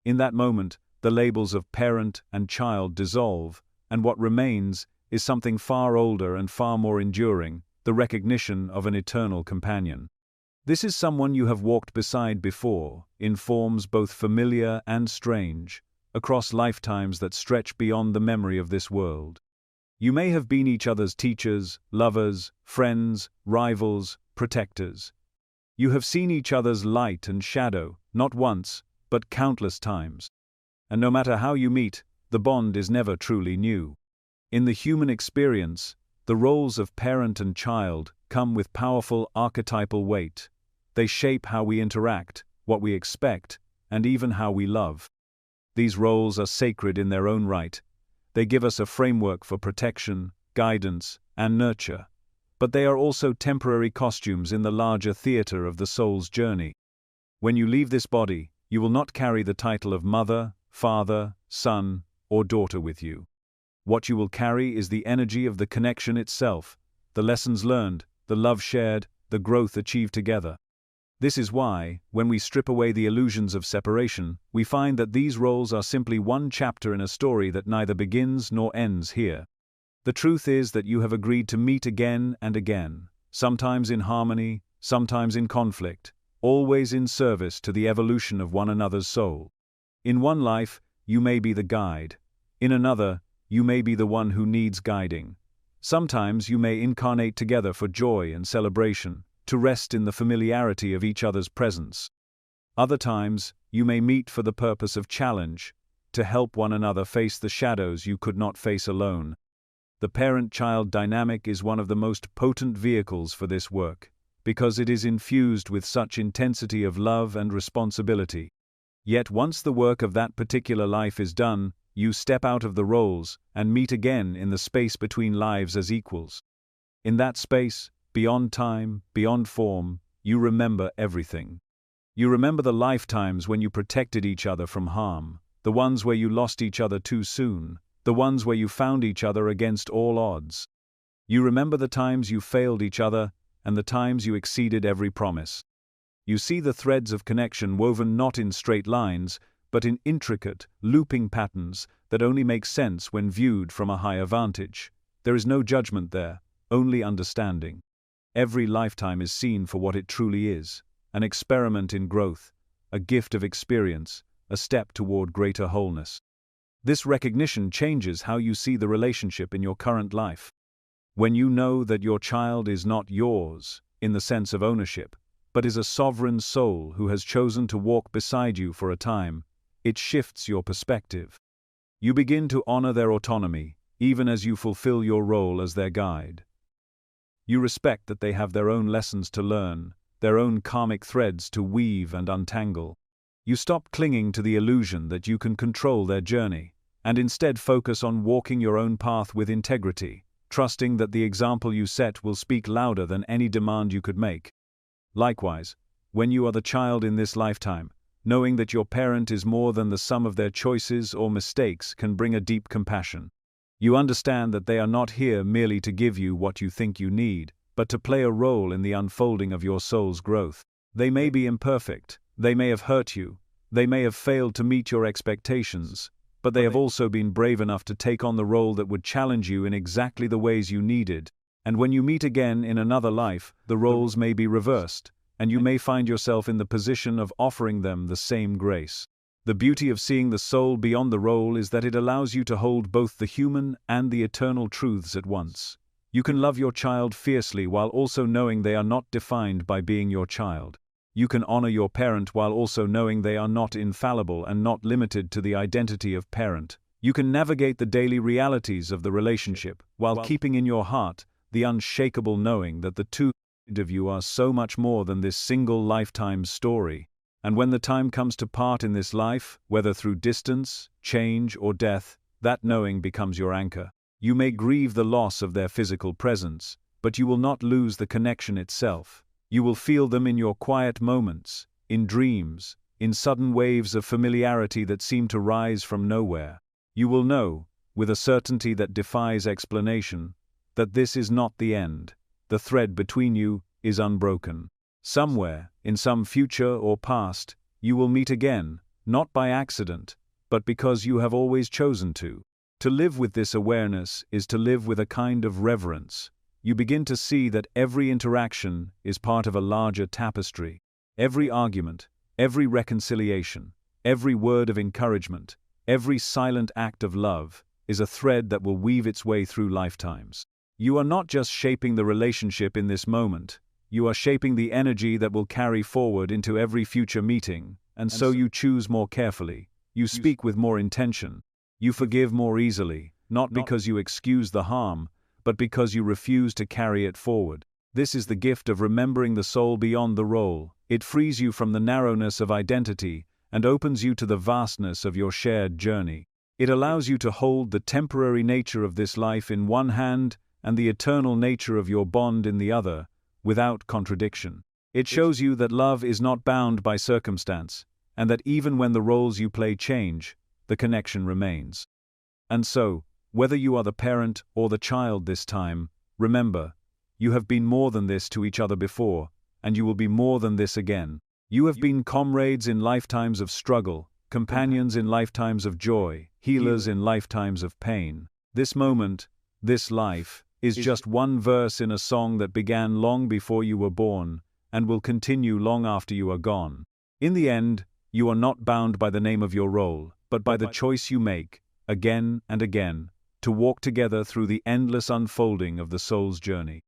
In that moment, the labels of parent and child dissolve, and what remains is something far older and far more enduring, the recognition of an eternal companion. This is someone you have walked beside before, in forms both familiar and strange, across lifetimes that stretch beyond the memory of this world. You may have been each other's teachers, lovers, friends, rivals, protectors. You have seen each other's light and shadow, not once, but countless times. And no matter how you meet, the bond is never truly new. In the human experience, the roles of parent and child come with powerful archetypal weight. They shape how we interact, what we expect, and even how we love. These roles are sacred in their own right. They give us a framework for protection, guidance, and nurture. But they are also temporary costumes in the larger theater of the soul's journey. When you leave this body, you will not carry the title of mother, father, son, or daughter with you. What you will carry is the energy of the connection itself, the lessons learned, the love shared, the growth achieved together. This is why, when we strip away the illusions of separation, we find that these roles are simply one chapter in a story that neither begins nor ends here. The truth is that you have agreed to meet again and again, sometimes in harmony, sometimes in conflict, always in service to the evolution of one another's soul. In one life, you may be the guide. In another, you may be the one who needs guiding. Sometimes you may incarnate together for joy and celebration, to rest in the familiarity of each other's presence. Other times, you may meet for the purpose of challenge, to help one another face the shadows you could not face alone. The parent-child dynamic is one of the most potent vehicles for this work, because it is infused with such intensity of love and responsibility. Yet once the work of that particular life is done, you step out of the roles and meet again in the space between lives as equals. In that space, beyond time, beyond form, you remember everything. You remember the lifetimes when you protected each other from harm, the ones where you lost each other too soon, the ones where you found each other against all odds. You remember the times you failed each other, and the times you exceeded every promise. You see the threads of connection woven not in straight lines, but in intricate, looping patterns that only make sense when viewed from a higher vantage. There is no judgment there, only understanding. Every lifetime is seen for what it truly is, an experiment in growth, a gift of experience, a step toward greater wholeness. This recognition changes how you see the relationship in your current life. When you know that your child is not yours, in the sense of ownership, but is a sovereign soul who has chosen to walk beside you for a time, it shifts your perspective. You begin to honor their autonomy, even as you fulfill your role as their guide. You respect that they have their own lessons to learn, their own karmic threads to weave and untangle. You stop clinging to the illusion that you can control their journey, and instead focus on walking your own path with integrity, trusting that the example you set will speak louder than any demand you could make. Likewise, when you are the child in this lifetime, knowing that your parent is more than the sum of their choices or mistakes can bring a deep compassion. You understand that they are not here merely to give you what you think you need, but to play a role in the unfolding of your soul's growth. They may be imperfect, they may have hurt you, they may have failed to meet your expectations, but they have also been brave enough to take on the role that would challenge you in exactly the ways you needed. And when you meet again in another life, the roles may be reversed, and you may find yourself in the position of offering them the same grace. The beauty of seeing the soul beyond the role is that it allows you to hold both the human and the eternal truths at once. You can love your child fiercely while also knowing they are not defined by being your child. You can honor your parent while also knowing they are not infallible and not limited to the identity of parent. You can navigate the daily realities of the relationship while keeping in your heart the unshakable knowing that the two of you are so much more than this single lifetime's story. And when the time comes to part in this life, whether through distance, change, or death, that knowing becomes your anchor. You may grieve the loss of their physical presence, but you will not lose the connection itself. You will feel them in your quiet moments, in dreams, in sudden waves of familiarity that seem to rise from nowhere. You will know, with a certainty that defies explanation, that this is not the end. The thread between you is unbroken. Somewhere, in some future or past, you will meet again, not by accident, but because you have always chosen to. To live with this awareness is to live with a kind of reverence. You begin to see that every interaction is part of a larger tapestry. Every argument, every reconciliation, every word of encouragement, every silent act of love, is a thread that will weave its way through lifetimes. You are not just shaping the relationship in this moment, you are shaping the energy that will carry forward into every future meeting, And so you choose more carefully, you speak with more intention, you forgive more easily, not because you excuse the harm, but because you refuse to carry it forward. This is the gift of remembering the soul beyond the role. It frees you from the narrowness of identity and opens you to the vastness of your shared journey. It allows you to hold the temporary nature of this life in one hand and the eternal nature of your bond in the other, without contradiction. It shows you that love is not bound by circumstance, and that even when the roles you play change, the connection remains. And so, whether you are the parent or the child this time, remember, you have been more than this to each other before, and you will be more than this again. You have been comrades in lifetimes of struggle, companions in lifetimes of joy, healers in lifetimes of pain. This moment, this life, is just one verse in a song that began long before you were born, and will continue long after you are gone. In the end, you are not bound by the name of your role, but by the choice you make, again and again, to walk together through the endless unfolding of the soul's journey.